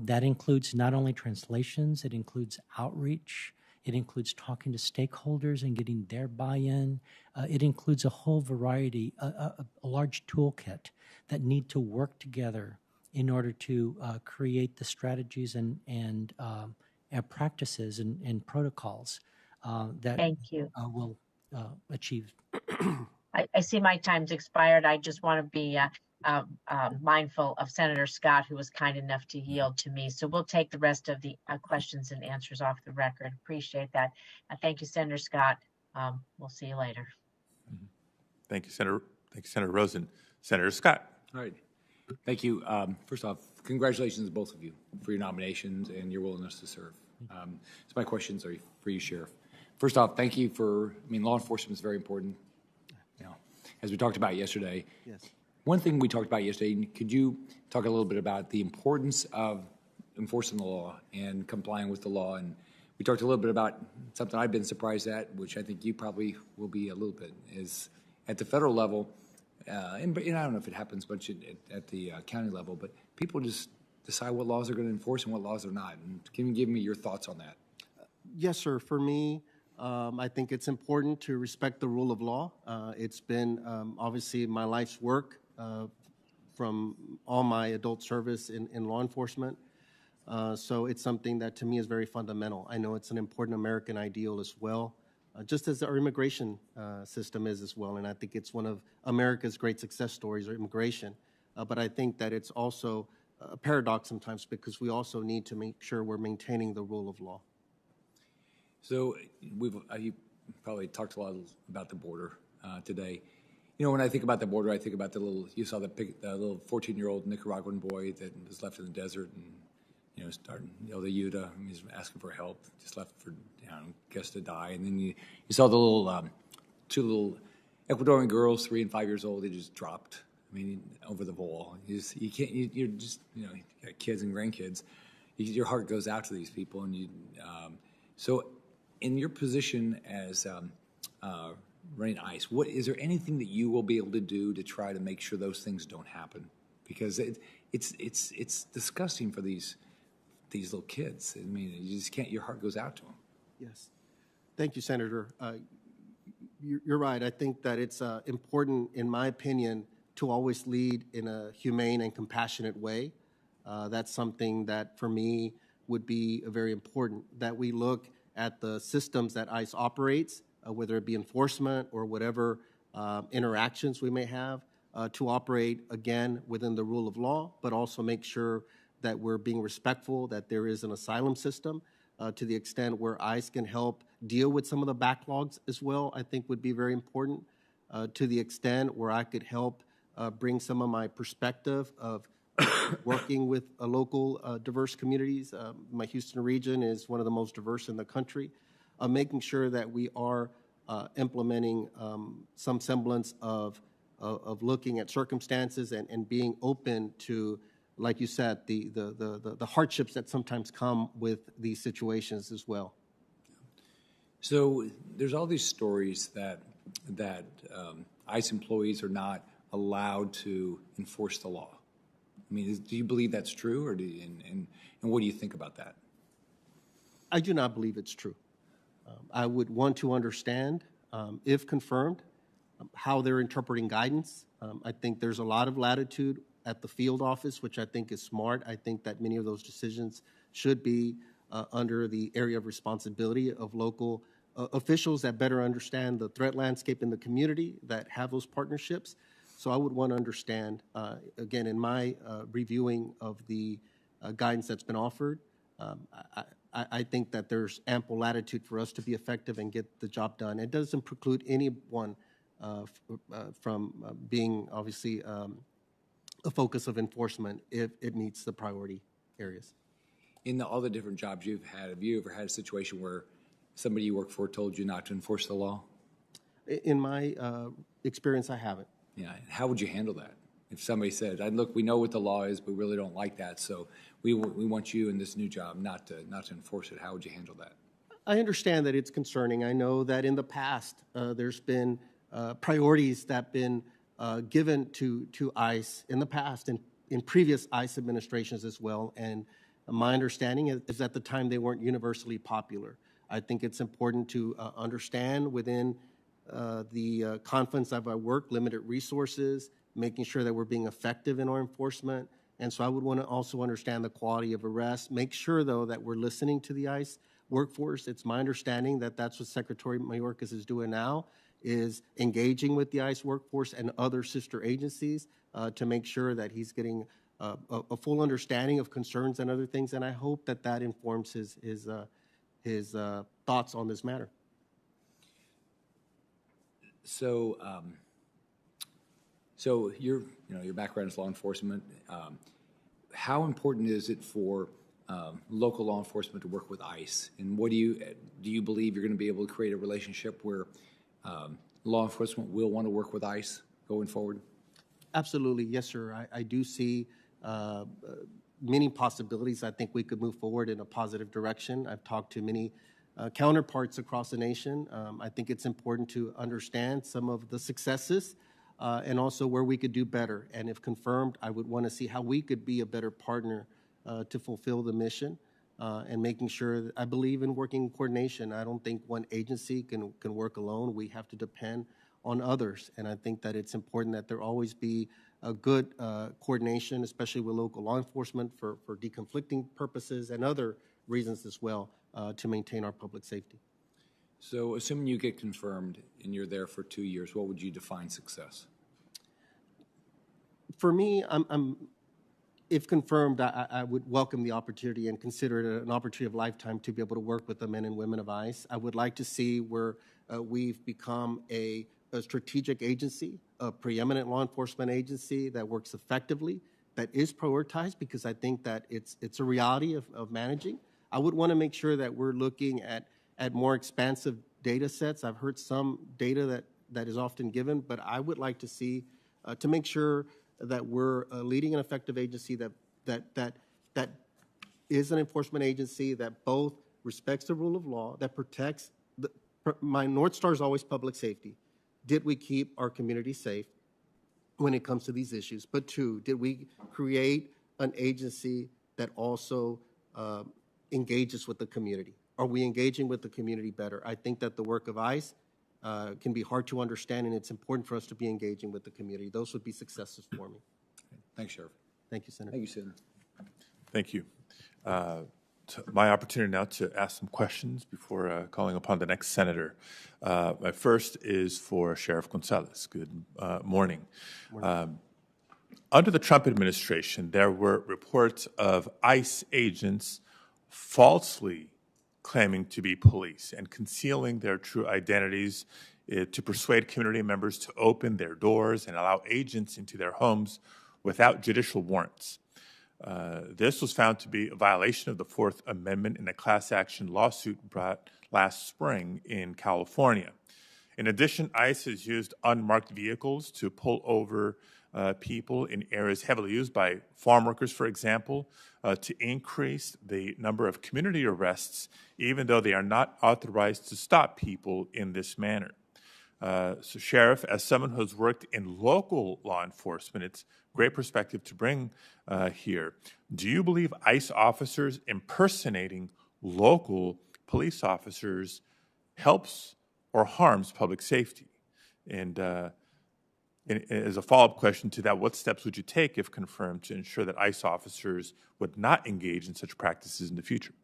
That includes not only translations, it includes outreach, it includes talking to stakeholders and getting their buy-in. It includes a whole variety, a large toolkit that need to work together in order to create the strategies and practices and protocols that Thank you. Will achieve. I see my time's expired. I just want to be mindful of Senator Scott, who was kind enough to yield to me. So we'll take the rest of the questions and answers off the record. Appreciate that. Thank you, Senator Scott. We'll see you later. Thank you, Senator. Thank you, Senator Rosen. Senator Scott. All right. Thank you. First off, congratulations to both of you for your nominations and your willingness to serve. So my questions are for you, Sheriff. First off, thank you law enforcement is very important. You know, as we talked about yesterday. Yes. One thing we talked about yesterday, could you talk a little bit about the importance of enforcing the law and complying with the law? And we talked a little bit about something I've been surprised at, which I think you probably will be a little bit, is at the federal level, and I don't know if it happens much at the county level, but people just decide what laws they're going to enforce and what laws they're not. And can you give me your thoughts on that? Yes, sir. For me, I think it's important to respect the rule of law. It's been obviously my life's work from all my adult service in law enforcement. So it's something that to me is very fundamental. I know it's an important American ideal as well, just as our immigration system is as well. And I think it's one of America's great success stories, or immigration. But I think that it's also a paradox sometimes because we also need to make sure we're maintaining the rule of law. So you probably talked a lot about the border today. You know, when I think about the border, I think about you saw the little 14-year-old Nicaraguan boy that was left in the desert and, starting, the Utah, he's asking for help, just left for, guess to die. And then you saw the two little Ecuadorian girls, 3 and 5 years old, they just dropped, over the wall. You can't, you're just, you got kids and grandkids. Your heart goes out to these people. And so in your position as running ICE, is there anything that you will be able to do to try to make sure those things don't happen? Because it's disgusting for these little kids. You just can't. Your heart goes out to them. Yes, thank you, Senator. You're right. I think that it's important, in my opinion, to always lead in a humane and compassionate way. That's something that, for me, would be very important, that we look at the systems that ICE operates, whether it be enforcement or whatever interactions we may have, to operate, again, within the rule of law, but also make sure that we're being respectful, that there is an asylum system to the extent where ICE can help deal with some of the backlogs as well, I think would be very important. To the extent where I could help bring some of my perspective of working with local diverse communities. My Houston region is one of the most diverse in the country. Making sure that we are implementing some semblance of looking at circumstances and being open to, like you said, the hardships that sometimes come with these situations as well. So there's all these stories that ICE employees are not allowed to enforce the law. I mean, do you believe that's true, or and what do you think about that? I do not believe it's true. I would want to understand, if confirmed, how they're interpreting guidance. I think there's a lot of latitude at the field office, which I think is smart. I think that many of those decisions should be under the area of responsibility of local officials that better understand the threat landscape in the community, that have those partnerships. So I would want to understand, again, in my reviewing of the guidance that's been offered, I think that there's ample latitude for us to be effective and get the job done. It doesn't preclude anyone from being, obviously, a focus of enforcement if it meets the priority areas. In all the different jobs you've had, have you ever had a situation where somebody you work for told you not to enforce the law? In my experience, I haven't. Yeah. How would you handle that? If somebody said, "Look, we know what the law is, but we really don't like that, so we want you in this new job not to enforce it," how would you handle that? I understand that it's concerning. I know that in the past there's been priorities that have been given to ICE in the past and in previous ICE administrations as well. And my understanding is at the time they weren't universally popular. I think it's important to understand within the confines of our work, limited resources, making sure that we're being effective in our enforcement. And so I would want to also understand the quality of arrest, make sure, though, that we're listening to the ICE workforce. It's my understanding that that's what Secretary Mayorkas is doing now, is engaging with the ICE workforce and other sister agencies to make sure that he's getting a full understanding of concerns and other things. And I hope that that informs his thoughts on this matter. So, so your background is law enforcement. How important is it for local law enforcement to work with ICE? And what do you believe you're going to be able to create a relationship where law enforcement will want to work with ICE going forward? Absolutely, yes, sir. I do see many possibilities. I think we could move forward in a positive direction. I've talked to many counterparts across the nation. I think it's important to understand some of the successes and also where we could do better. And if confirmed, I would want to see how we could be a better partner to fulfill the mission and making sure that I believe in working in coordination. I don't think one agency can work alone. We have to depend on others. And I think that it's important that there always be a good coordination, especially with local law enforcement for deconflicting purposes and other reasons as well to maintain our public safety. So assuming you get confirmed and you're there for 2 years, what would you define success? For me, if confirmed, I would welcome the opportunity and consider it an opportunity of a lifetime to be able to work with the men and women of ICE. I would like to see where we've become a strategic agency, a preeminent law enforcement agency that works effectively, that is prioritized, because I think that it's a reality of managing. I would want to make sure that we're looking at more expansive data sets. I've heard some data that is often given, but I would like to see to make sure that we're leading an effective agency that is an enforcement agency that both respects the rule of law, that protects my North Star is always public safety. Did we keep our community safe when it comes to these issues? But two, did we create an agency that also engages with the community? Are we engaging with the community better? I think that the work of ICE can be hard to understand, and it's important for us to be engaging with the community. Those would be successes for me. Thanks, Sheriff. Thank you, Senator. Thank you, Senator. Thank you. my opportunity now to ask some questions before calling upon the next senator. My first is for Sheriff Gonzalez. Good morning. Under the Trump administration, there were reports of ICE agents falsely claiming to be police and concealing their true identities to persuade community members to open their doors and allow agents into their homes without judicial warrants. This was found to be a violation of the Fourth Amendment in a class action lawsuit brought last spring in California. In addition, ICE has used unmarked vehicles to pull over people in areas heavily used by farm workers, for example, to increase the number of community arrests, even though they are not authorized to stop people in this manner. So, Sheriff, as someone who's worked in local law enforcement, it's great perspective to bring here. Do you believe ICE officers impersonating local police officers helps or harms public safety? And as a follow-up question to that, what steps would you take, if confirmed, to ensure that ICE officers would not engage in such practices in the future?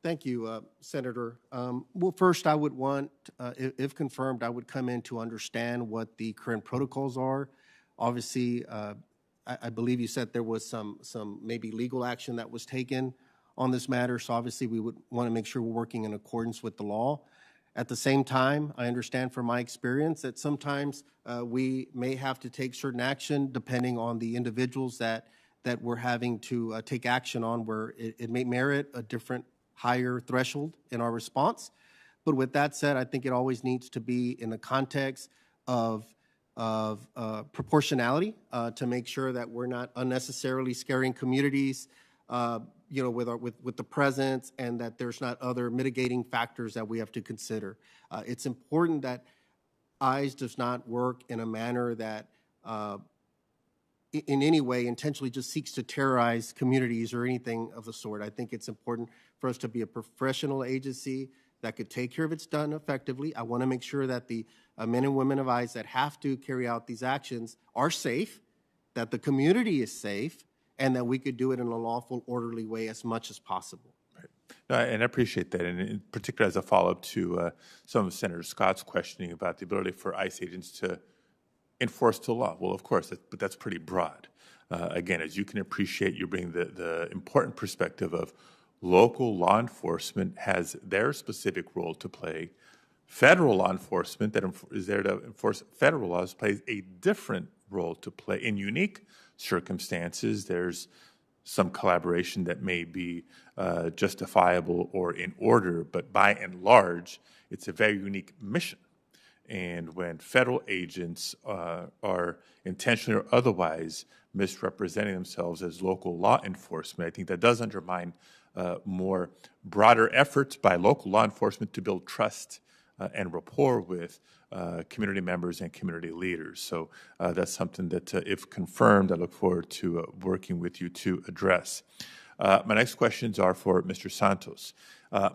Thank you, Senator. Well, first, I would want, if confirmed, I would come in to understand what the current protocols are. Obviously, I believe you said there was some maybe legal action that was taken on this matter, so obviously we would want to make sure we're working in accordance with the law. At the same time, I understand from my experience that sometimes we may have to take certain action depending on the individuals that we're having to take action on, where it may merit a different higher threshold in our response. But with that said, I think it always needs to be in the context of proportionality to make sure that we're not unnecessarily scaring communities, with the presence, and that there's not other mitigating factors that we have to consider. It's important that ICE does not work in a manner that in any way intentionally just seeks to terrorize communities or anything of the sort. I think it's important for us to be a professional agency that could take care of its done effectively. I want to make sure that the men and women of ICE that have to carry out these actions are safe, that the community is safe, and that we could do it in a lawful, orderly way as much as possible. Right. And I appreciate that, and in particular as a follow-up to some of Senator Scott's questioning about the ability for ICE agents to enforce the law. Well, of course, but that's pretty broad. Again, as you can appreciate, you bring the important perspective of local law enforcement has their specific role to play. Federal law enforcement that is there to enforce federal laws plays a different role to play. In unique circumstances, there's some collaboration that may be justifiable or in order, but by and large, it's a very unique mission. And when federal agents are intentionally or otherwise misrepresenting themselves as local law enforcement, I think that does undermine more broader efforts by local law enforcement to build trust and rapport with community members and community leaders. So that's something that, if confirmed, I look forward to working with you to address. My next questions are for Mr. Santos.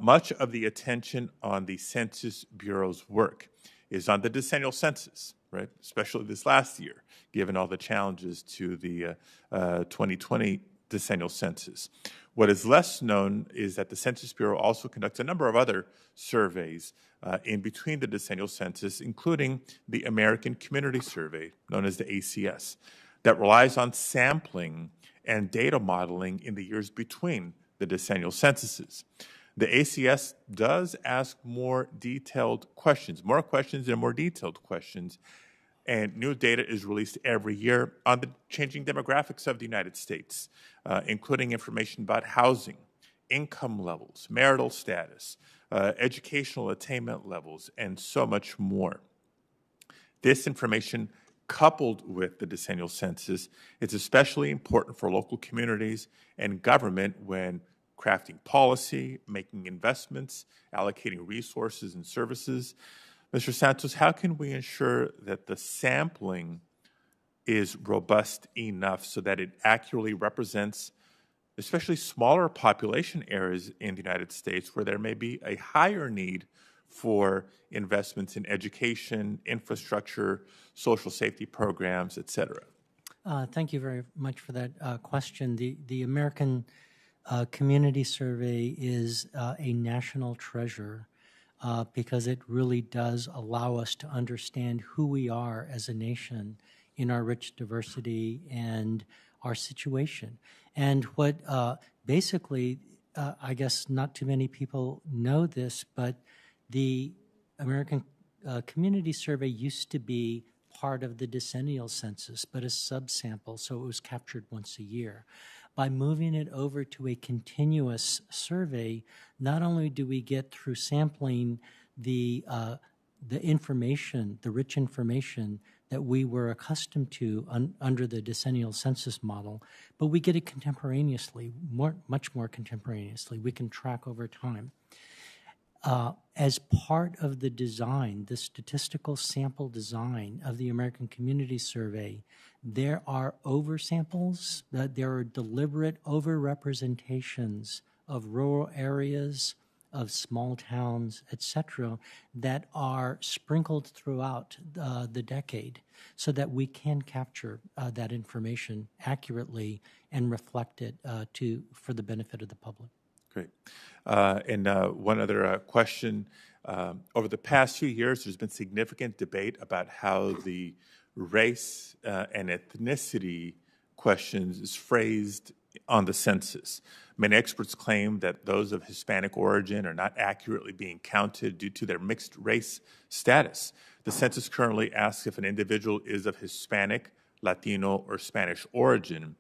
Much of the attention on the Census Bureau's work is on the decennial census, right? Especially this last year, given all the challenges to the 2020 decennial census. What is less known is that the Census Bureau also conducts a number of other surveys in between the decennial census, including the American Community Survey, known as the ACS, that relies on sampling and data modeling in the years between the decennial censuses. The ACS does ask more detailed questions, more questions and more detailed questions, and new data is released every year on the changing demographics of the United States, including information about housing, income levels, marital status, educational attainment levels, and so much more. This information, coupled with the decennial census, is especially important for local communities and government when crafting policy, making investments, allocating resources and services. Mr. Santos, how can we ensure that the sampling is robust enough so that it accurately represents especially smaller population areas in the United States where there may be a higher need for investments in education, infrastructure, social safety programs, et cetera? Thank you very much for that question. The American community survey is a national treasure because it really does allow us to understand who we are as a nation in our rich diversity and our situation. And what basically, I guess not too many people know this, but the American Community Survey used to be part of the decennial census, but a subsample, so it was captured once a year. By moving it over to a continuous survey, not only do we get through sampling the information, the rich information that we were accustomed to under the decennial census model, but we get it contemporaneously, much more contemporaneously. We can track over time. As part of the design, the statistical sample design of the American Community Survey, there are oversamples, there are deliberate overrepresentations of rural areas, of small towns, etc., that are sprinkled throughout the decade so that we can capture that information accurately and reflect it for the benefit of the public. Great. And one other question. Over the past few years, there's been significant debate about how the race and ethnicity questions is phrased on the census. Many experts claim that those of Hispanic origin are not accurately being counted due to their mixed race status. The census currently asks if an individual is of Hispanic, Latino, or Spanish origin.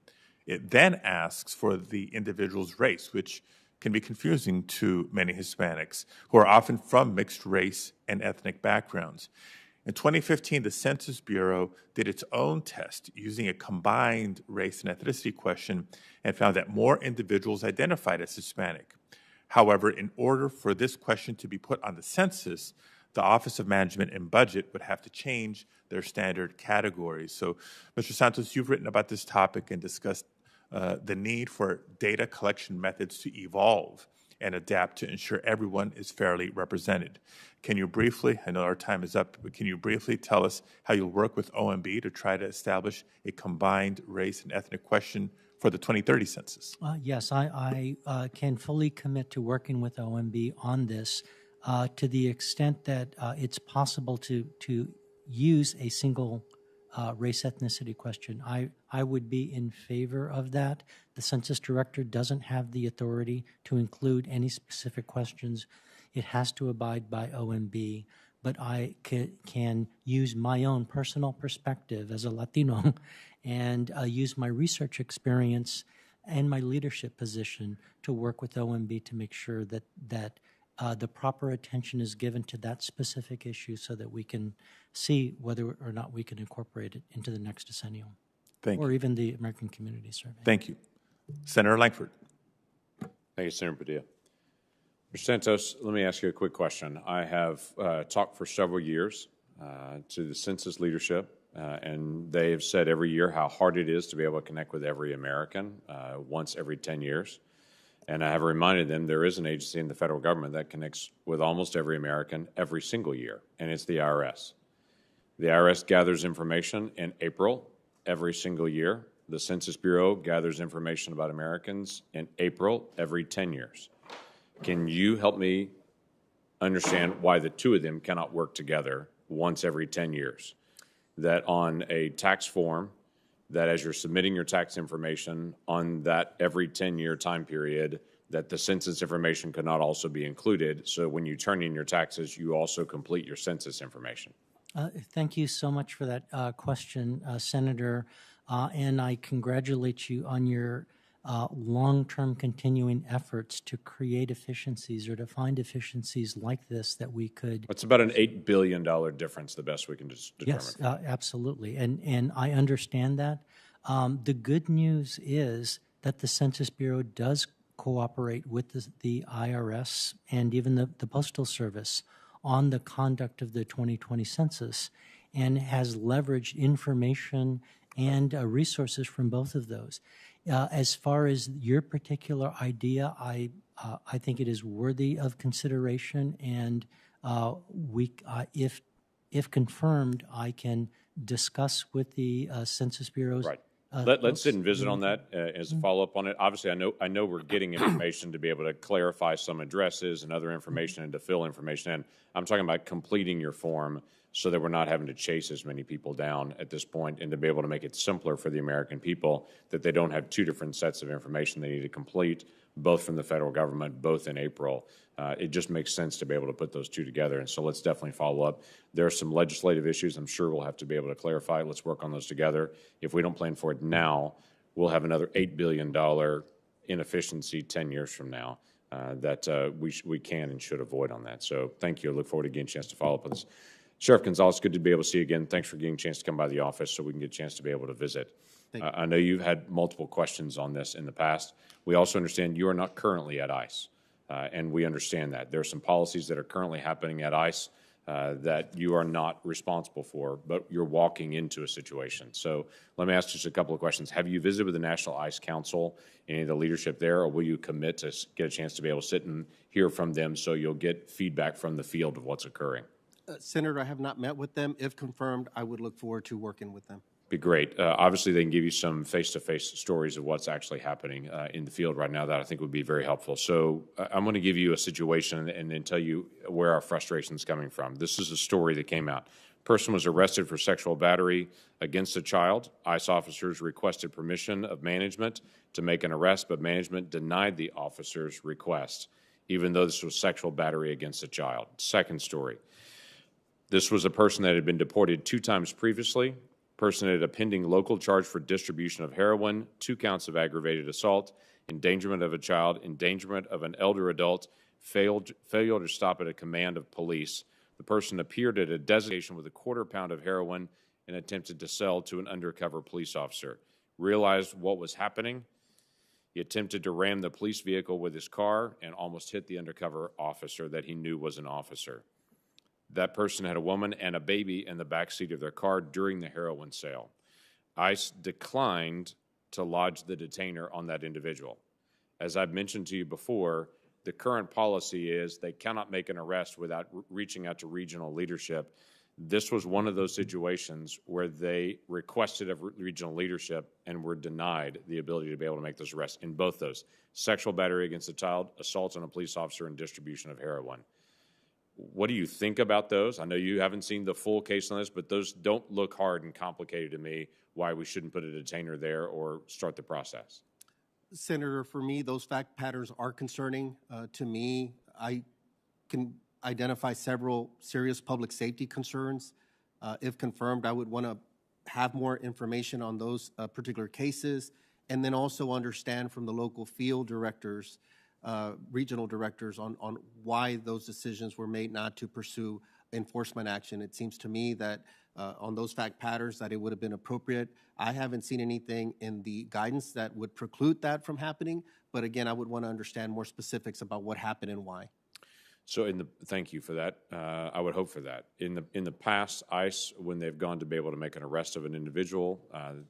It then asks for the individual's race, which can be confusing to many Hispanics, who are often from mixed race and ethnic backgrounds. In 2015, the Census Bureau did its own test using a combined race and ethnicity question and found that more individuals identified as Hispanic. However, in order for this question to be put on the census, the Office of Management and Budget would have to change their standard categories. So, Mr. Santos, you've written about this topic and discussed the need for data collection methods to evolve and adapt to ensure everyone is fairly represented. Can you briefly, I know our time is up, but can you briefly tell us how you'll work with OMB to try to establish a combined race and ethnic question for the 2030 census? Yes, I can fully commit to working with OMB on this to the extent that it's possible to use a single race ethnicity question. I would be in favor of that. The census director doesn't have the authority to include any specific questions. It has to abide by OMB, but I can use my own personal perspective as a Latino and use my research experience and my leadership position to work with OMB to make sure that the proper attention is given to that specific issue so that we can see whether or not we can incorporate it into the next decennial. Thank you. Or even the American Community Survey. Thank you. Senator Langford. Thank you, Senator Padilla. Mr. Santos, let me ask you a quick question. I have talked for several years to the census leadership, and they have said every year how hard it is to be able to connect with every American once every 10 years. And I have reminded them there is an agency in the federal government that connects with almost every American every single year, and it's the IRS. The IRS gathers information in April every single year. The Census Bureau gathers information about Americans in April every 10 years. Can you help me understand why the two of them cannot work together once every 10 years? That on a tax form, that as you're submitting your tax information on that every 10-year time period, that the census information could not also be included. So when you turn in your taxes, you also complete your census information. Thank you so much for that question, Senator. And I congratulate you on your long-term continuing efforts to create efficiencies or to find efficiencies like this that we could. It's about an $8 billion difference, the best we can just determine. Yes, absolutely. And I understand that. The good news is that the Census Bureau does cooperate with the IRS and even the Postal Service on the conduct of the 2020 census and has leveraged information and resources from both of those. As far as your particular idea, I think it is worthy of consideration, and if confirmed, I can discuss with the Census Bureau's Let's sit and visit on that as a follow-up on it. Obviously, I know we're getting information to be able to clarify some addresses and other information and to fill information in. I'm talking about completing your form so that we're not having to chase as many people down at this point, and to be able to make it simpler for the American people, that they don't have two different sets of information they need to complete, both from the federal government, both in April. It just makes sense to be able to put those two together. And so let's definitely follow up. There are some legislative issues I'm sure we'll have to be able to clarify. Let's work on those together. If we don't plan for it now, we'll have another $8 billion inefficiency 10 years from now that we can and should avoid on that. So thank you. I look forward to getting a chance to follow up on this. Sheriff Gonzalez, good to be able to see you again. Thanks for getting a chance to come by the office so we can get a chance to be able to visit. I know you've had multiple questions on this in the past. We also understand you are not currently at ICE, and we understand that. There are some policies that are currently happening at ICE that you are not responsible for, but you're walking into a situation. So let me ask just a couple of questions. Have you visited with the National ICE Council, any of the leadership there, or will you commit to get a chance to be able to sit and hear from them so you'll get feedback from the field of what's occurring? Senator, I have not met with them. If confirmed, I would look forward to working with them. Be great. Obviously, they can give you some face-to-face stories of what's actually happening in the field right now that I think would be very helpful. So I'm going to give you a situation and then tell you where our frustration is coming from. This is a story that came out. Person was arrested for sexual battery against a child. ICE officers requested permission of management to make an arrest, but management denied the officer's request, even though this was sexual battery against a child. Second story. This was a person that had been deported 2 times previously. Person had a pending local charge for distribution of heroin, 2 counts of aggravated assault, endangerment of a child, endangerment of an elder adult, failure to stop at a command of police. The person appeared at a designation with a 1/4 pound of heroin and attempted to sell to an undercover police officer. Realized what was happening. He attempted to ram the police vehicle with his car and almost hit the undercover officer that he knew was an officer. That person had a woman and a baby in the backseat of their car during the heroin sale. ICE declined to lodge the detainer on that individual. As I've mentioned to you before, the current policy is they cannot make an arrest without reaching out to regional leadership. This was one of those situations where they requested of regional leadership and were denied the ability to be able to make those arrests in both those: sexual battery against a child, assault on a police officer, and distribution of heroin. What do you think about those? I know you haven't seen the full case on this, but those don't look hard and complicated to me, why we shouldn't put a detainer there or start the process. Senator, for me, those fact patterns are concerning. To me, I can identify several serious public safety concerns. If confirmed, I would want to have more information on those particular cases, and then also understand from the local field directors, regional directors, on why those decisions were made not to pursue enforcement action. It seems to me that on those fact patterns that it would have been appropriate. I haven't seen anything in the guidance that would preclude that from happening, but again, I would want to understand more specifics about what happened and why. So thank you for that. I would hope for that. In the past, ICE, when they've gone to be able to make an arrest of an individual,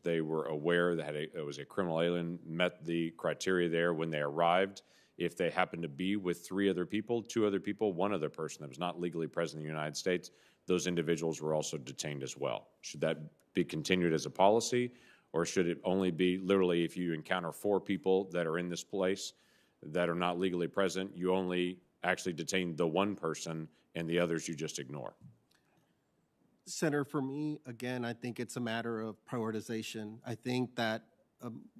they were aware that it was a criminal alien, met the criteria there when they arrived. If they happened to be with 3 other people, 2 other people, 1 other person that was not legally present in the United States, those individuals were also detained as well. Should that be continued as a policy, or should it only be literally if you encounter 4 people that are in this place that are not legally present, you only actually detain the 1 person and the others you just ignore? Senator, for me, again, I think it's a matter of prioritization. I think that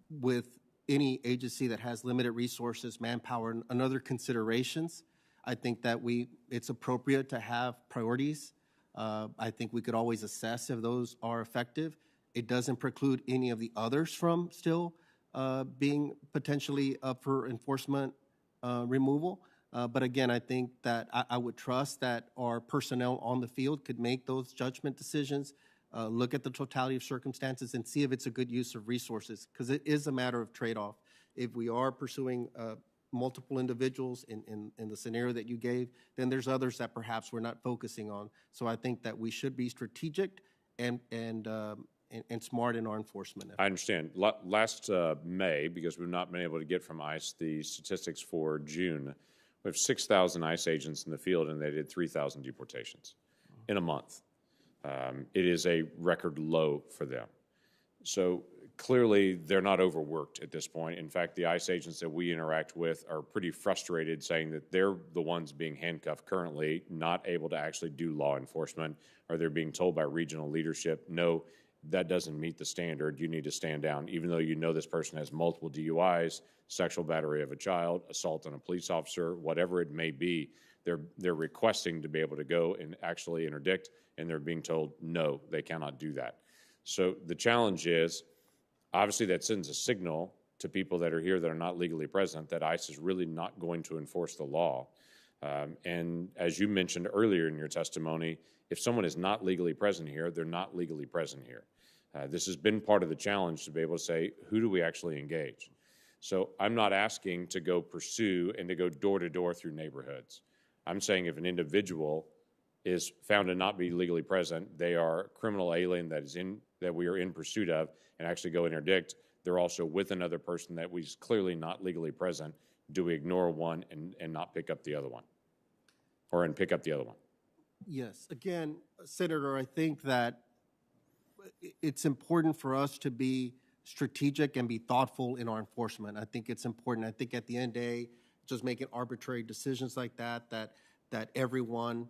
with any agency that has limited resources, manpower, and other considerations, I think that it's appropriate to have priorities. I think we could always assess if those are effective. It doesn't preclude any of the others from still being potentially up for enforcement removal. But again, I think that I would trust that our personnel on the field could make those judgment decisions, look at the totality of circumstances, and see if it's a good use of resources, because it is a matter of trade-off. If we are pursuing multiple individuals in the scenario that you gave, then there's others that perhaps we're not focusing on. So I think that we should be strategic and smart in our enforcement effort. I understand. Last May, because we've not been able to get from ICE the statistics for June, we have 6,000 ICE agents in the field, and they did 3,000 deportations in a month. It is a record low for them. So clearly, they're not overworked at this point. In fact, the ICE agents that we interact with are pretty frustrated, saying that they're the ones being handcuffed currently, not able to actually do law enforcement, or they're being told by regional leadership, no, that doesn't meet the standard. You need to stand down, even though you know this person has multiple DUIs, sexual battery of a child, assault on a police officer, whatever it may be. They're requesting to be able to go and actually interdict, and they're being told, no, they cannot do that. So the challenge is, obviously, that sends a signal to people that are here that are not legally present that ICE is really not going to enforce the law. And as you mentioned earlier in your testimony, if someone is not legally present here, they're not legally present here. This has been part of the challenge to be able to say, who do we actually engage? So I'm not asking to go pursue and to go door to door through neighborhoods. I'm saying if an individual is found to not be legally present, they are a criminal alien that we are in pursuit of, and actually go interdict. They're also with another person that was clearly not legally present. Do we ignore one and not pick up the other one, and pick up the other one? Yes. Again, Senator, I think that it's important for us to be strategic and be thoughtful in our enforcement. I think it's important. I think at the end of the day, just making arbitrary decisions like that everyone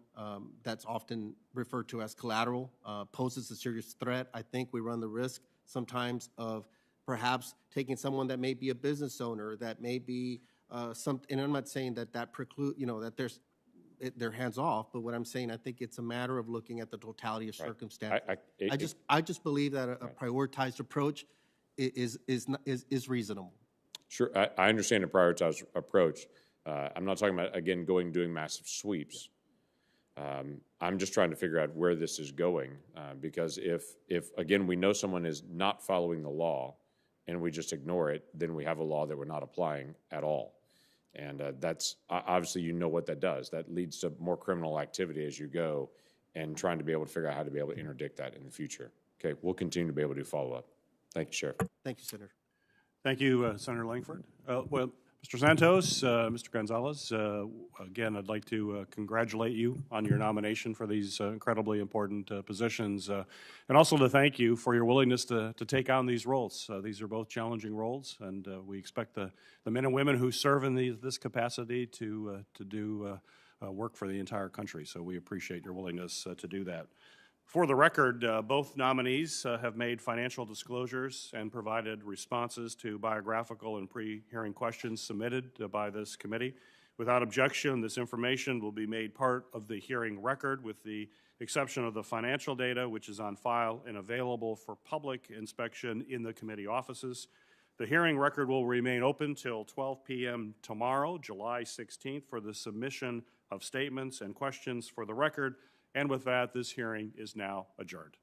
that's often referred to as collateral poses a serious threat. I think we run the risk sometimes of perhaps taking someone that may be a business owner, that may be and I'm not saying that preclude, that they're hands off, but what I'm saying, I think it's a matter of looking at the totality of circumstances. I just believe that a prioritized approach is reasonable. Sure, I understand a prioritized approach. I'm not talking about, again, doing massive sweeps. I'm just trying to figure out where this is going, because if again, we know someone is not following the law and we just ignore it, then we have a law that we're not applying at all. And that's obviously, what that does. That leads to more criminal activity as you go, and trying to be able to figure out how to be able to interdict that in the future. Okay, we'll continue to be able to follow up. Thank you, Sheriff. Thank you, Senator. Thank you, Senator Langford. Well, Mr. Santos, Mr. Gonzalez, again, I'd like to congratulate you on your nomination for these incredibly important positions, and also to thank you for your willingness to take on these roles. These are both challenging roles, and we expect the men and women who serve in this capacity to do work for the entire country. So we appreciate your willingness to do that. For the record, both nominees have made financial disclosures and provided responses to biographical and pre-hearing questions submitted by this committee. Without objection, this information will be made part of the hearing record, with the exception of the financial data, which is on file and available for public inspection in the committee offices. The hearing record will remain open till 12 p.m. tomorrow, July 16th, for the submission of statements and questions for the record. And with that, this hearing is now adjourned.